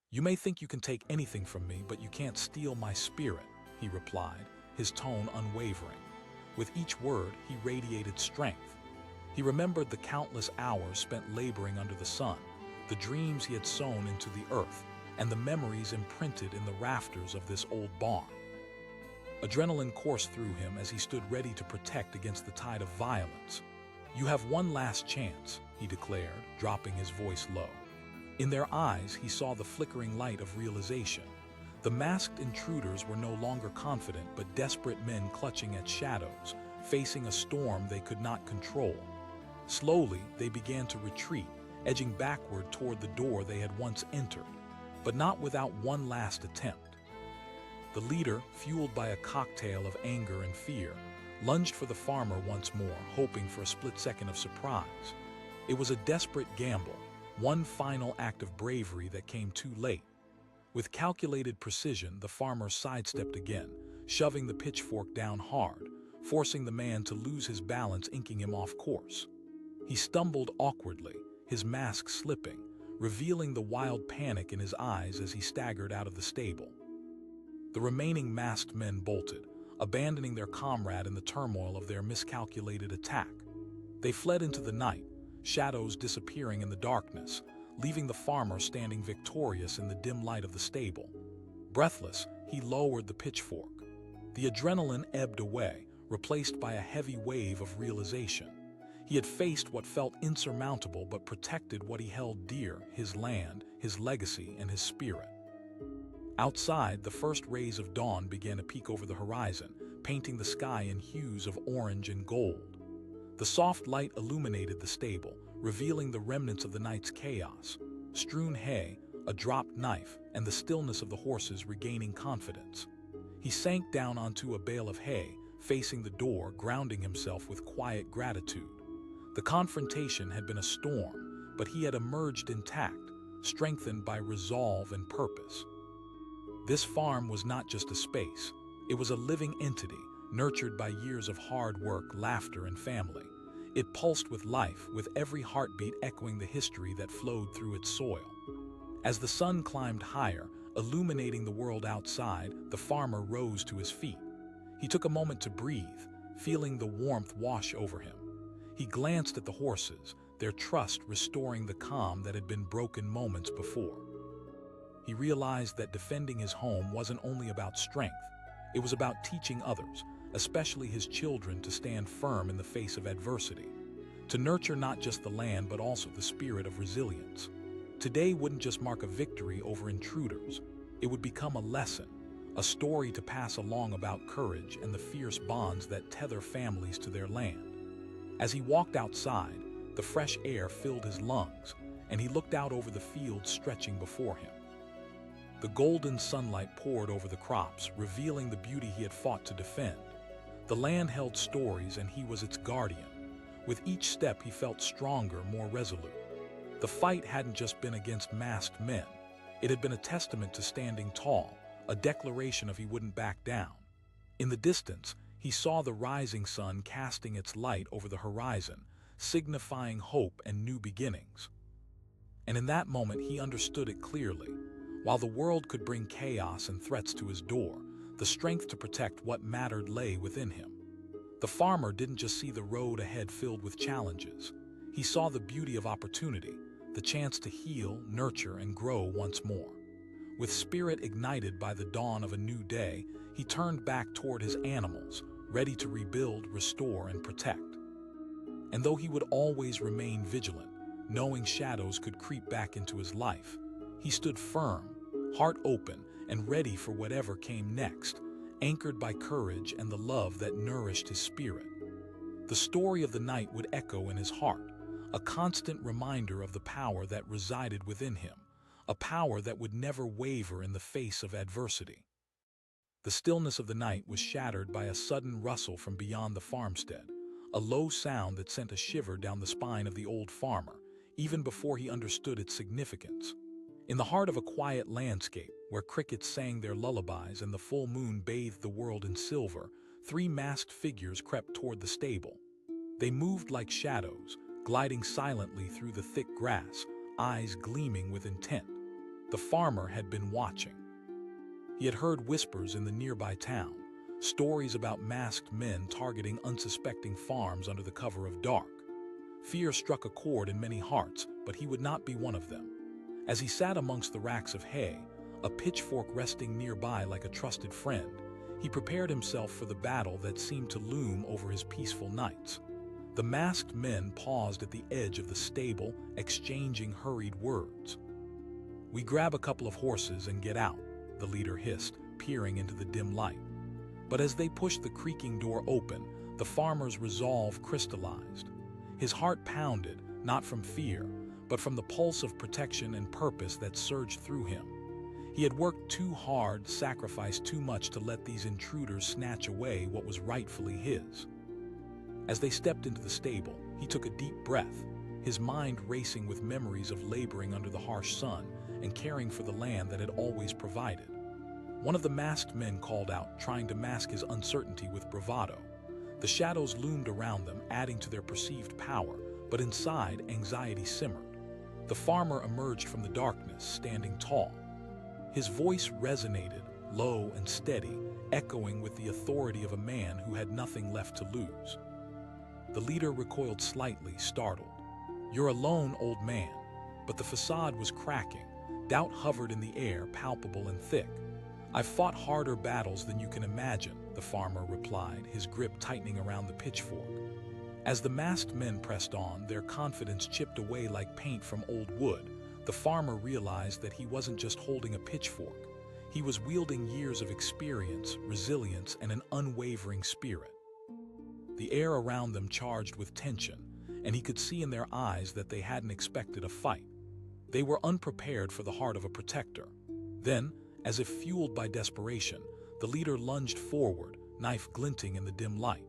"You may think you can take anything from me, but you can't steal my spirit," he replied, his tone unwavering. With each word, he radiated strength. He remembered the countless hours spent laboring under the sun, the dreams he had sown into the earth, and the memories imprinted in the rafters of this old barn. Adrenaline coursed through him as he stood ready to protect against the tide of violence. "You have one last chance," he declared, dropping his voice low. In their eyes, he saw the flickering light of realization. The masked intruders were no longer confident but desperate men clutching at shadows, facing a storm they could not control. Slowly, they began to retreat, edging backward toward the door they had once entered, but not without one last attempt. The leader, fueled by a cocktail of anger and fear, lunged for the farmer once more, hoping for a split second of surprise. It was a desperate gamble, one final act of bravery that came too late. With calculated precision, the farmer sidestepped again, shoving the pitchfork down hard, forcing the man to lose his balance, inking him off course. He stumbled awkwardly, his mask slipping, revealing the wild panic in his eyes as he staggered out of the stable. The remaining masked men bolted, abandoning their comrade in the turmoil of their miscalculated attack. They fled into the night, shadows disappearing in the darkness, leaving the farmer standing victorious in the dim light of the stable. Breathless, he lowered the pitchfork. The adrenaline ebbed away, replaced by a heavy wave of realization. He had faced what felt insurmountable but protected what he held dear, his land, his legacy, and his spirit. Outside, the first rays of dawn began to peek over the horizon, painting the sky in hues of orange and gold. The soft light illuminated the stable, revealing the remnants of the night's chaos: strewn hay, a dropped knife, and the stillness of the horses regaining confidence. He sank down onto a bale of hay, facing the door, grounding himself with quiet gratitude. The confrontation had been a storm, but he had emerged intact, strengthened by resolve and purpose. This farm was not just a space. It was a living entity, nurtured by years of hard work, laughter, and family. It pulsed with life, with every heartbeat echoing the history that flowed through its soil. As the sun climbed higher, illuminating the world outside, the farmer rose to his feet. He took a moment to breathe, feeling the warmth wash over him. He glanced at the horses, their trust restoring the calm that had been broken moments before. He realized that defending his home wasn't only about strength, it was about teaching others, especially his children, to stand firm in the face of adversity, to nurture not just the land but also the spirit of resilience. Today wouldn't just mark a victory over intruders, it would become a lesson, a story to pass along about courage and the fierce bonds that tether families to their land. As he walked outside, the fresh air filled his lungs, and he looked out over the fields stretching before him. The golden sunlight poured over the crops, revealing the beauty he had fought to defend. The land held stories, and he was its guardian. With each step, he felt stronger, more resolute. The fight hadn't just been against masked men. It had been a testament to standing tall, a declaration of he wouldn't back down. In the distance, he saw the rising sun casting its light over the horizon, signifying hope and new beginnings. And in that moment, he understood it clearly. While the world could bring chaos and threats to his door, the strength to protect what mattered lay within him. The farmer didn't just see the road ahead filled with challenges. He saw the beauty of opportunity, the chance to heal, nurture, and grow once more. With spirit ignited by the dawn of a new day, he turned back toward his animals, ready to rebuild, restore, and protect. And though he would always remain vigilant, knowing shadows could creep back into his life, he stood firm, heart open, and ready for whatever came next, anchored by courage and the love that nourished his spirit. The story of the night would echo in his heart, a constant reminder of the power that resided within him, a power that would never waver in the face of adversity. The stillness of the night was shattered by a sudden rustle from beyond the farmstead, a low sound that sent a shiver down the spine of the old farmer, even before he understood its significance. In the heart of a quiet landscape, where crickets sang their lullabies and the full moon bathed the world in silver, three masked figures crept toward the stable. They moved like shadows, gliding silently through the thick grass, eyes gleaming with intent. The farmer had been watching. He had heard whispers in the nearby town, stories about masked men targeting unsuspecting farms under the cover of dark. Fear struck a chord in many hearts, but he would not be one of them. As he sat amongst the racks of hay, a pitchfork resting nearby like a trusted friend, he prepared himself for the battle that seemed to loom over his peaceful nights. The masked men paused at the edge of the stable, exchanging hurried words. "We grab a couple of horses and get out," the leader hissed, peering into the dim light. But as they pushed the creaking door open, the farmer's resolve crystallized. His heart pounded, not from fear, but from the pulse of protection and purpose that surged through him. He had worked too hard, sacrificed too much to let these intruders snatch away what was rightfully his. As they stepped into the stable, he took a deep breath, his mind racing with memories of laboring under the harsh sun and caring for the land that had always provided. One of the masked men called out, trying to mask his uncertainty with bravado. The shadows loomed around them, adding to their perceived power, but inside, anxiety simmered. The farmer emerged from the darkness, standing tall. His voice resonated, low and steady, echoing with the authority of a man who had nothing left to lose. The leader recoiled slightly, startled. "You're alone, old man." But the facade was cracking. Doubt hovered in the air, palpable and thick. "I've fought harder battles than you can imagine," the farmer replied, his grip tightening around the pitchfork. As the masked men pressed on, their confidence chipped away like paint from old wood, the farmer realized that he wasn't just holding a pitchfork. He was wielding years of experience, resilience, and an unwavering spirit. The air around them charged with tension, and he could see in their eyes that they hadn't expected a fight. They were unprepared for the heart of a protector. Then, as if fueled by desperation, the leader lunged forward, knife glinting in the dim light.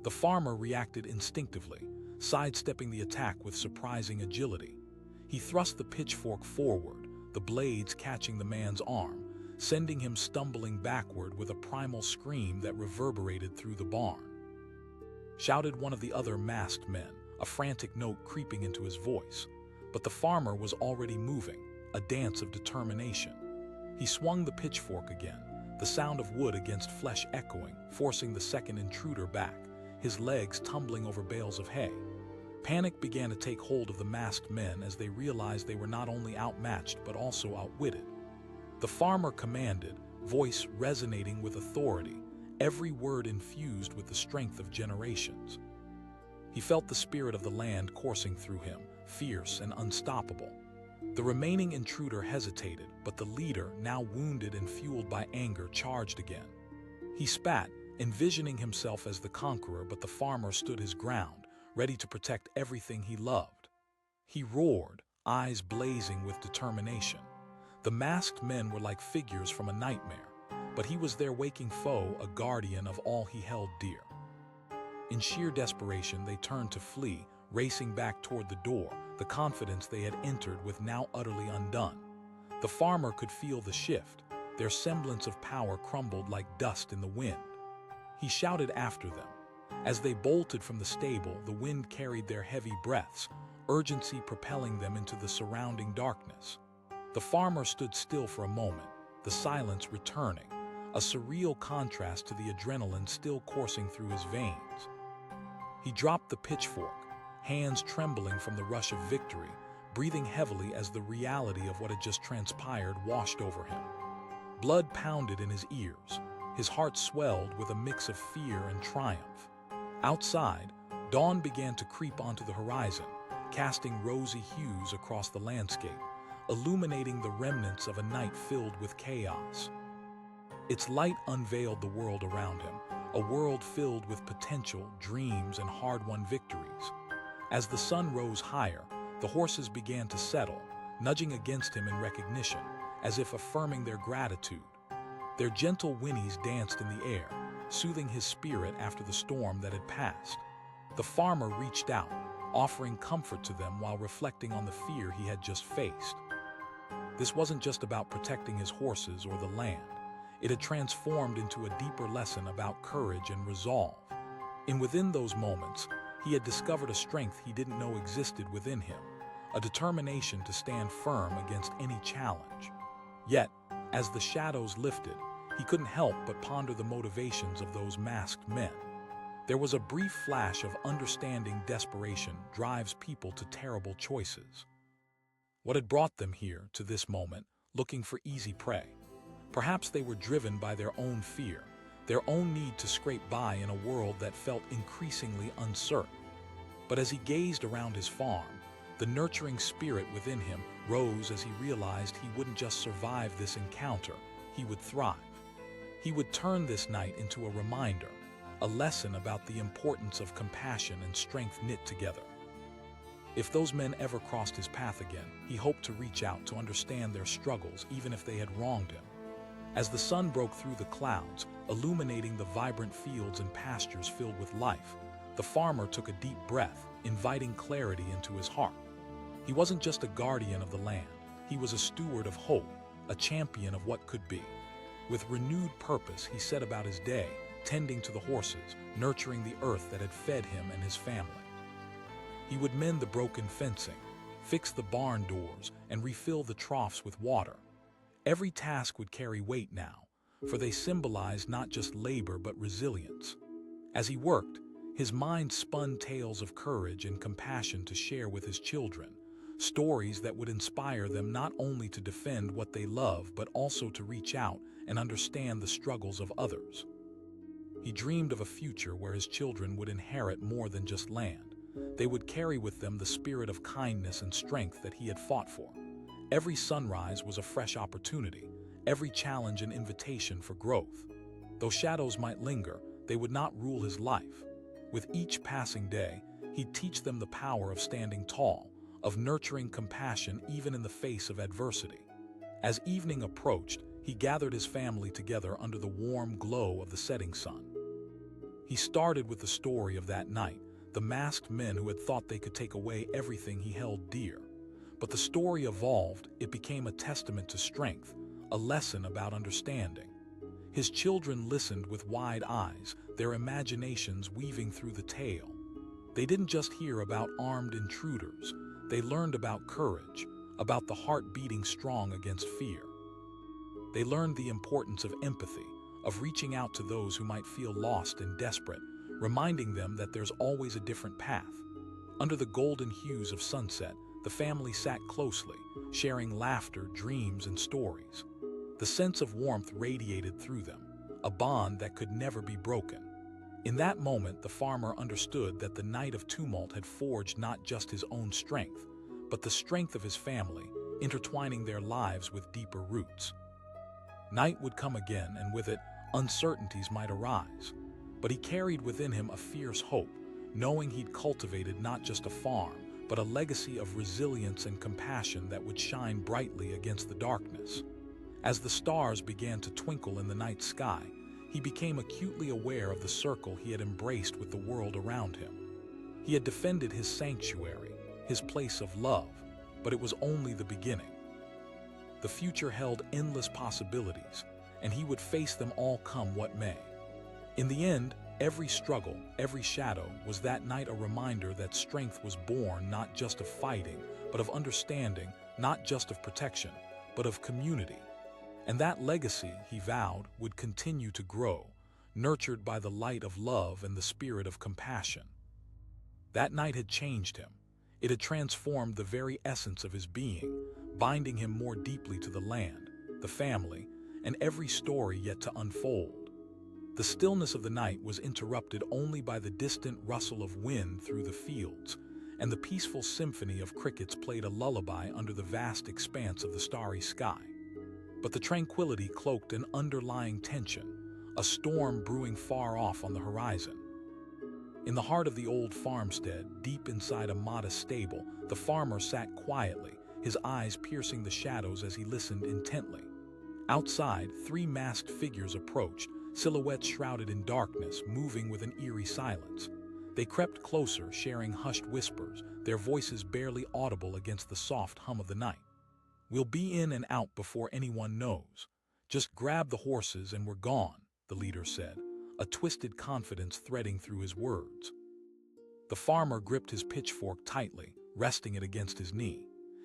The farmer reacted instinctively, sidestepping the attack with surprising agility. He thrust the pitchfork forward, the blades catching the man's arm, sending him stumbling backward with a primal scream that reverberated through the barn. Shouted one of the other masked men, a frantic note creeping into his voice. But the farmer was already moving, a dance of determination. He swung the pitchfork again, the sound of wood against flesh echoing, forcing the second intruder back, his legs tumbling over bales of hay. Panic began to take hold of the masked men as they realized they were not only outmatched but also outwitted. The farmer commanded, voice resonating with authority, every word infused with the strength of generations. He felt the spirit of the land coursing through him, fierce and unstoppable. The remaining intruder hesitated, but the leader, now wounded and fueled by anger, charged again. He spat, envisioning himself as the conqueror, but the farmer stood his ground, ready to protect everything he loved. He roared, eyes blazing with determination. The masked men were like figures from a nightmare, but he was their waking foe, a guardian of all he held dear. In sheer desperation, they turned to flee, racing back toward the door, the confidence they had entered with now utterly undone. The farmer could feel the shift. Their semblance of power crumbled like dust in the wind. He shouted after them. As they bolted from the stable, the wind carried their heavy breaths, urgency propelling them into the surrounding darkness. The farmer stood still for a moment, the silence returning, a surreal contrast to the adrenaline still coursing through his veins. He dropped the pitchfork, hands trembling from the rush of victory, breathing heavily as the reality of what had just transpired washed over him. Blood pounded in his ears, his heart swelled with a mix of fear and triumph. Outside, dawn began to creep onto the horizon, casting rosy hues across the landscape, illuminating the remnants of a night filled with chaos. Its light unveiled the world around him, a world filled with potential, dreams, and hard-won victories. As the sun rose higher, the horses began to settle, nudging against him in recognition, as if affirming their gratitude. Their gentle whinnies danced in the air, soothing his spirit after the storm that had passed. The farmer reached out, offering comfort to them while reflecting on the fear he had just faced. This wasn't just about protecting his horses or the land. It had transformed into a deeper lesson about courage and resolve. And within those moments, he had discovered a strength he didn't know existed within him, a determination to stand firm against any challenge. Yet, as the shadows lifted, he couldn't help but ponder the motivations of those masked men. There was a brief flash of understanding desperation drives people to terrible choices. What had brought them here to this moment, looking for easy prey? Perhaps they were driven by their own fear, their own need to scrape by in a world that felt increasingly uncertain. But as he gazed around his farm, the nurturing spirit within him rose as he realized he wouldn't just survive this encounter, he would thrive. He would turn this night into a reminder, a lesson about the importance of compassion and strength knit together. If those men ever crossed his path again, he hoped to reach out to understand their struggles even if they had wronged him. As the sun broke through the clouds, illuminating the vibrant fields and pastures filled with life, the farmer took a deep breath, inviting clarity into his heart. He wasn't just a guardian of the land, he was a steward of hope, a champion of what could be. With renewed purpose, he set about his day, tending to the horses, nurturing the earth that had fed him and his family. He would mend the broken fencing, fix the barn doors, and refill the troughs with water. Every task would carry weight now, for they symbolized not just labor but resilience. As he worked, his mind spun tales of courage and compassion to share with his children, stories that would inspire them not only to defend what they love but also to reach out and understand the struggles of others. He dreamed of a future where his children would inherit more than just land. They would carry with them the spirit of kindness and strength that he had fought for. Every sunrise was a fresh opportunity, every challenge an invitation for growth. Though shadows might linger, they would not rule his life. With each passing day, he'd teach them the power of standing tall, of nurturing compassion even in the face of adversity. As evening approached, he gathered his family together under the warm glow of the setting sun. He started with the story of that night, the masked men who had thought they could take away everything he held dear. But the story evolved, it became a testament to strength, a lesson about understanding. His children listened with wide eyes, their imaginations weaving through the tale. They didn't just hear about armed intruders, they learned about courage, about the heart beating strong against fear. They learned the importance of empathy, of reaching out to those who might feel lost and desperate, reminding them that there's always a different path. Under the golden hues of sunset, the family sat closely, sharing laughter, dreams, and stories. The sense of warmth radiated through them, a bond that could never be broken. In that moment, the farmer understood that the night of tumult had forged not just his own strength, but the strength of his family, intertwining their lives with deeper roots. Night would come again, and with it, uncertainties might arise. But he carried within him a fierce hope, knowing he'd cultivated not just a farm, but a legacy of resilience and compassion that would shine brightly against the darkness. As the stars began to twinkle in the night sky, he became acutely aware of the circle he had embraced with the world around him. He had defended his sanctuary, his place of love, but it was only the beginning. The future held endless possibilities, and he would face them all come what may. In the end, every struggle, every shadow was that night a reminder that strength was born not just of fighting, but of understanding, not just of protection, but of community. And that legacy, he vowed, would continue to grow, nurtured by the light of love and the spirit of compassion. That night had changed him. It had transformed the very essence of his being, binding him more deeply to the land, the family, and every story yet to unfold. The stillness of the night was interrupted only by the distant rustle of wind through the fields, and the peaceful symphony of crickets played a lullaby under the vast expanse of the starry sky. But the tranquility cloaked an underlying tension, a storm brewing far off on the horizon. In the heart of the old farmstead, deep inside a modest stable, the farmer sat quietly, his eyes piercing the shadows as he listened intently. Outside, three masked figures approached, silhouettes shrouded in darkness, moving with an eerie silence. They crept closer, sharing hushed whispers, their voices barely audible against the soft hum of the night. "We'll be in and out before anyone knows. Just grab the horses and we're gone," the leader said, a twisted confidence threading through his words. The farmer gripped his pitchfork tightly, resting it against his knee.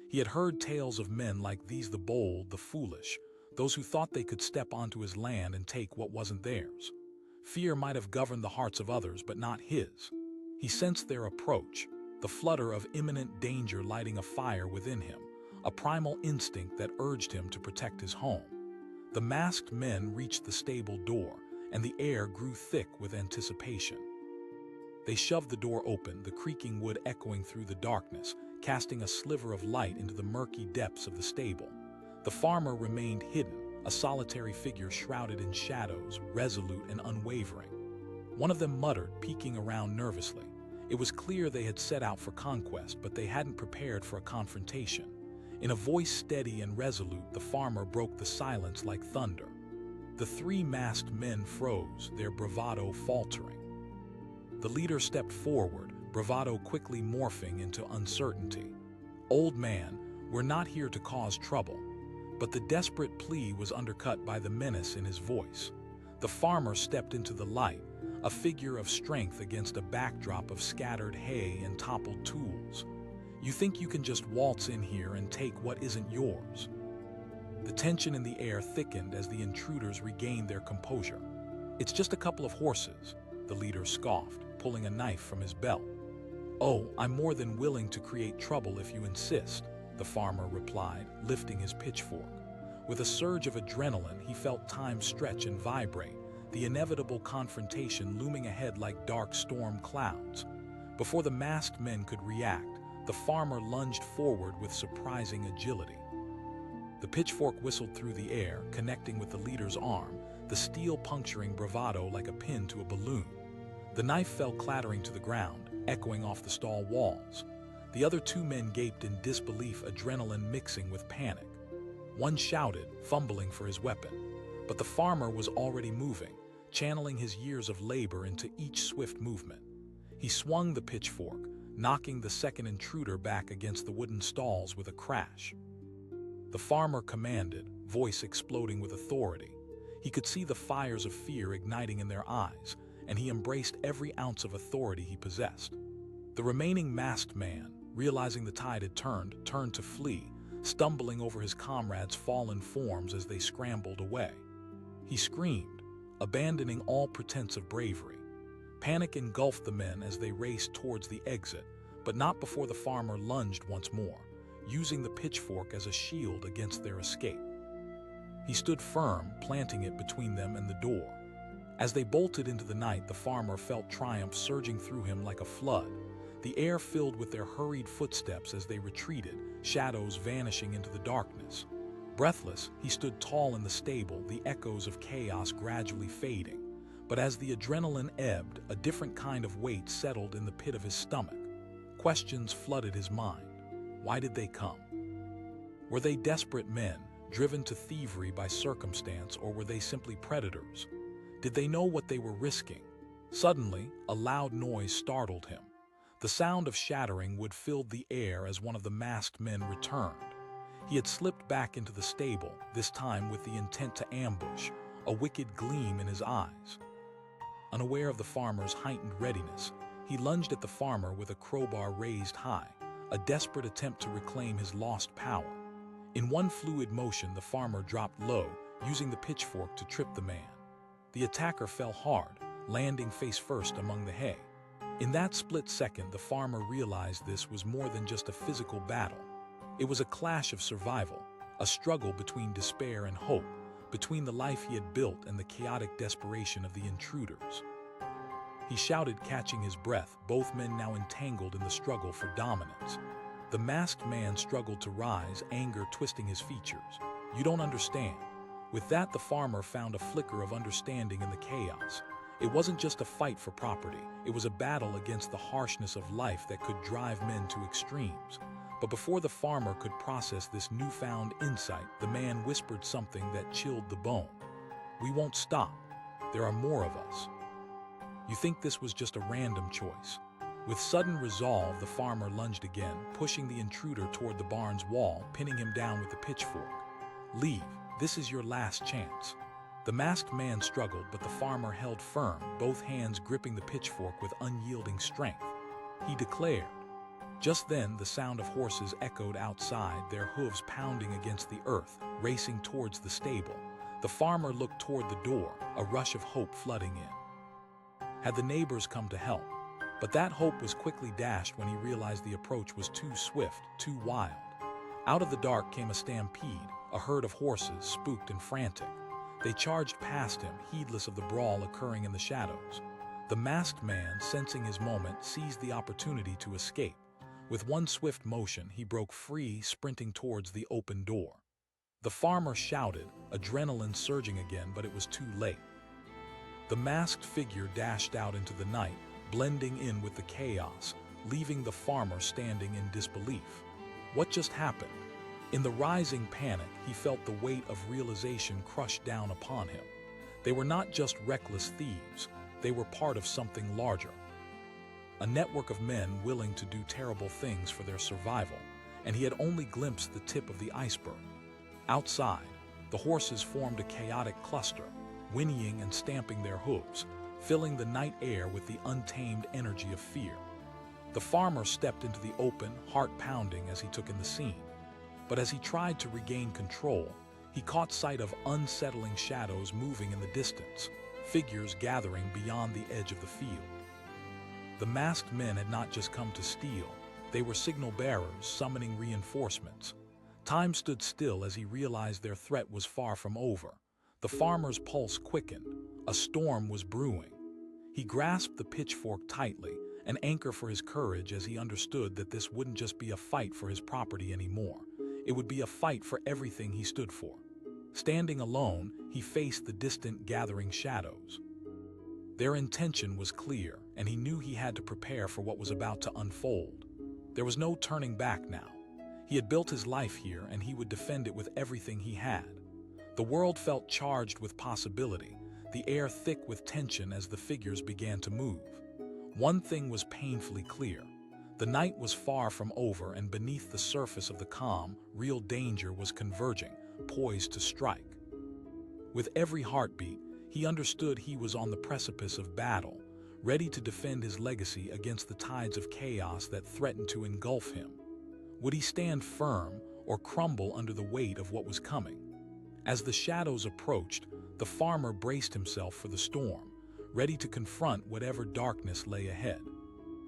He had heard tales of men like these, the bold, the foolish, those who thought they could step onto his land and take what wasn't theirs. Fear might have governed the hearts of others, but not his. He sensed their approach, the flutter of imminent danger lighting a fire within him, a primal instinct that urged him to protect his home. The masked men reached the stable door, and the air grew thick with anticipation. They shoved the door open, the creaking wood echoing through the darkness, casting a sliver of light into the murky depths of the stable. The farmer remained hidden, a solitary figure shrouded in shadows, resolute and unwavering. One of them muttered, peeking around nervously. It was clear they had set out for conquest, but they hadn't prepared for a confrontation. In a voice steady and resolute, the farmer broke the silence like thunder. The three masked men froze, their bravado faltering. The leader stepped forward, bravado quickly morphing into uncertainty. "Old man, we're not here to cause trouble." But the desperate plea was undercut by the menace in his voice. The farmer stepped into the light, a figure of strength against a backdrop of scattered hay and toppled tools. "You think you can just waltz in here and take what isn't yours?" The tension in the air thickened as the intruders regained their composure. "It's just a couple of horses," the leader scoffed, pulling a knife from his belt. "Oh, I'm more than willing to create trouble if you insist," the farmer replied, lifting his pitchfork. With a surge of adrenaline, he felt time stretch and vibrate, the inevitable confrontation looming ahead like dark storm clouds. Before the masked men could react, the farmer lunged forward with surprising agility. The pitchfork whistled through the air, connecting with the leader's arm, the steel puncturing bravado like a pin to a balloon. The knife fell clattering to the ground, echoing off the stall walls. The other two men gaped in disbelief, adrenaline mixing with panic. One shouted, fumbling for his weapon, but the farmer was already moving, channeling his years of labor into each swift movement. He swung the pitchfork, knocking the second intruder back against the wooden stalls with a crash. The farmer commanded, voice exploding with authority. He could see the fires of fear igniting in their eyes, and he embraced every ounce of authority he possessed. The remaining masked man, realizing the tide had turned to flee, stumbling over his comrades' fallen forms as they scrambled away. He screamed, abandoning all pretense of bravery. Panic engulfed the men as they raced towards the exit, but not before the farmer lunged once more, using the pitchfork as a shield against their escape. He stood firm, planting it between them and the door. As they bolted into the night, the farmer felt triumph surging through him like a flood. The air filled with their hurried footsteps as they retreated, shadows vanishing into the darkness. Breathless, he stood tall in the stable, the echoes of chaos gradually fading. But as the adrenaline ebbed, a different kind of weight settled in the pit of his stomach. Questions flooded his mind. Why did they come? Were they desperate men, driven to thievery by circumstance, or were they simply predators? Did they know what they were risking? Suddenly, a loud noise startled him. The sound of shattering wood filled the air as one of the masked men returned. He had slipped back into the stable, this time with the intent to ambush, a wicked gleam in his eyes. Unaware of the farmer's heightened readiness, he lunged at the farmer with a crowbar raised high, a desperate attempt to reclaim his lost power. In one fluid motion, the farmer dropped low, using the pitchfork to trip the man. The attacker fell hard, landing face first among the hay. In that split second, the farmer realized this was more than just a physical battle. It was a clash of survival, a struggle between despair and hope, between the life he had built and the chaotic desperation of the intruders. He shouted, catching his breath, both men now entangled in the struggle for dominance. The masked man struggled to rise, anger twisting his features. "You don't understand." With that, the farmer found a flicker of understanding in the chaos. It wasn't just a fight for property. It was a battle against the harshness of life that could drive men to extremes. But before the farmer could process this newfound insight, the man whispered something that chilled the bone. "We won't stop. There are more of us." You think this was just a random choice? With sudden resolve, the farmer lunged again, pushing the intruder toward the barn's wall, pinning him down with the pitchfork. "Leave. This is your last chance." The masked man struggled, but the farmer held firm, both hands gripping the pitchfork with unyielding strength. He declared, Just then, the sound of horses echoed outside, their hooves pounding against the earth, racing towards the stable. The farmer looked toward the door, a rush of hope flooding in. Had the neighbors come to help? But that hope was quickly dashed when he realized the approach was too swift, too wild. Out of the dark came a stampede, a herd of horses, spooked and frantic. They charged past him, heedless of the brawl occurring in the shadows. The masked man, sensing his moment, seized the opportunity to escape. With one swift motion, he broke free, sprinting towards the open door. The farmer shouted, adrenaline surging again, but it was too late. The masked figure dashed out into the night, blending in with the chaos, leaving the farmer standing in disbelief. What just happened? In the rising panic, he felt the weight of realization crush down upon him. They were not just reckless thieves, they were part of something larger. A network of men willing to do terrible things for their survival, and he had only glimpsed the tip of the iceberg. Outside, the horses formed a chaotic cluster, whinnying and stamping their hooves, filling the night air with the untamed energy of fear. The farmer stepped into the open, heart pounding as he took in the scene. But as he tried to regain control, he caught sight of unsettling shadows moving in the distance, figures gathering beyond the edge of the field. The masked men had not just come to steal, they were signal bearers summoning reinforcements. Time stood still as he realized their threat was far from over. The farmer's pulse quickened. A storm was brewing. He grasped the pitchfork tightly, an anchor for his courage as he understood that this wouldn't just be a fight for his property anymore. It would be a fight for everything he stood for. Standing alone, he faced the distant gathering shadows. Their intention was clear, and he knew he had to prepare for what was about to unfold. There was no turning back now. He had built his life here, and he would defend it with everything he had. The world felt charged with possibility, the air thick with tension as the figures began to move. One thing was painfully clear. The night was far from over, and beneath the surface of the calm, real danger was converging, poised to strike. With every heartbeat, he understood he was on the precipice of battle, ready to defend his legacy against the tides of chaos that threatened to engulf him. Would he stand firm or crumble under the weight of what was coming? As the shadows approached, the farmer braced himself for the storm, ready to confront whatever darkness lay ahead.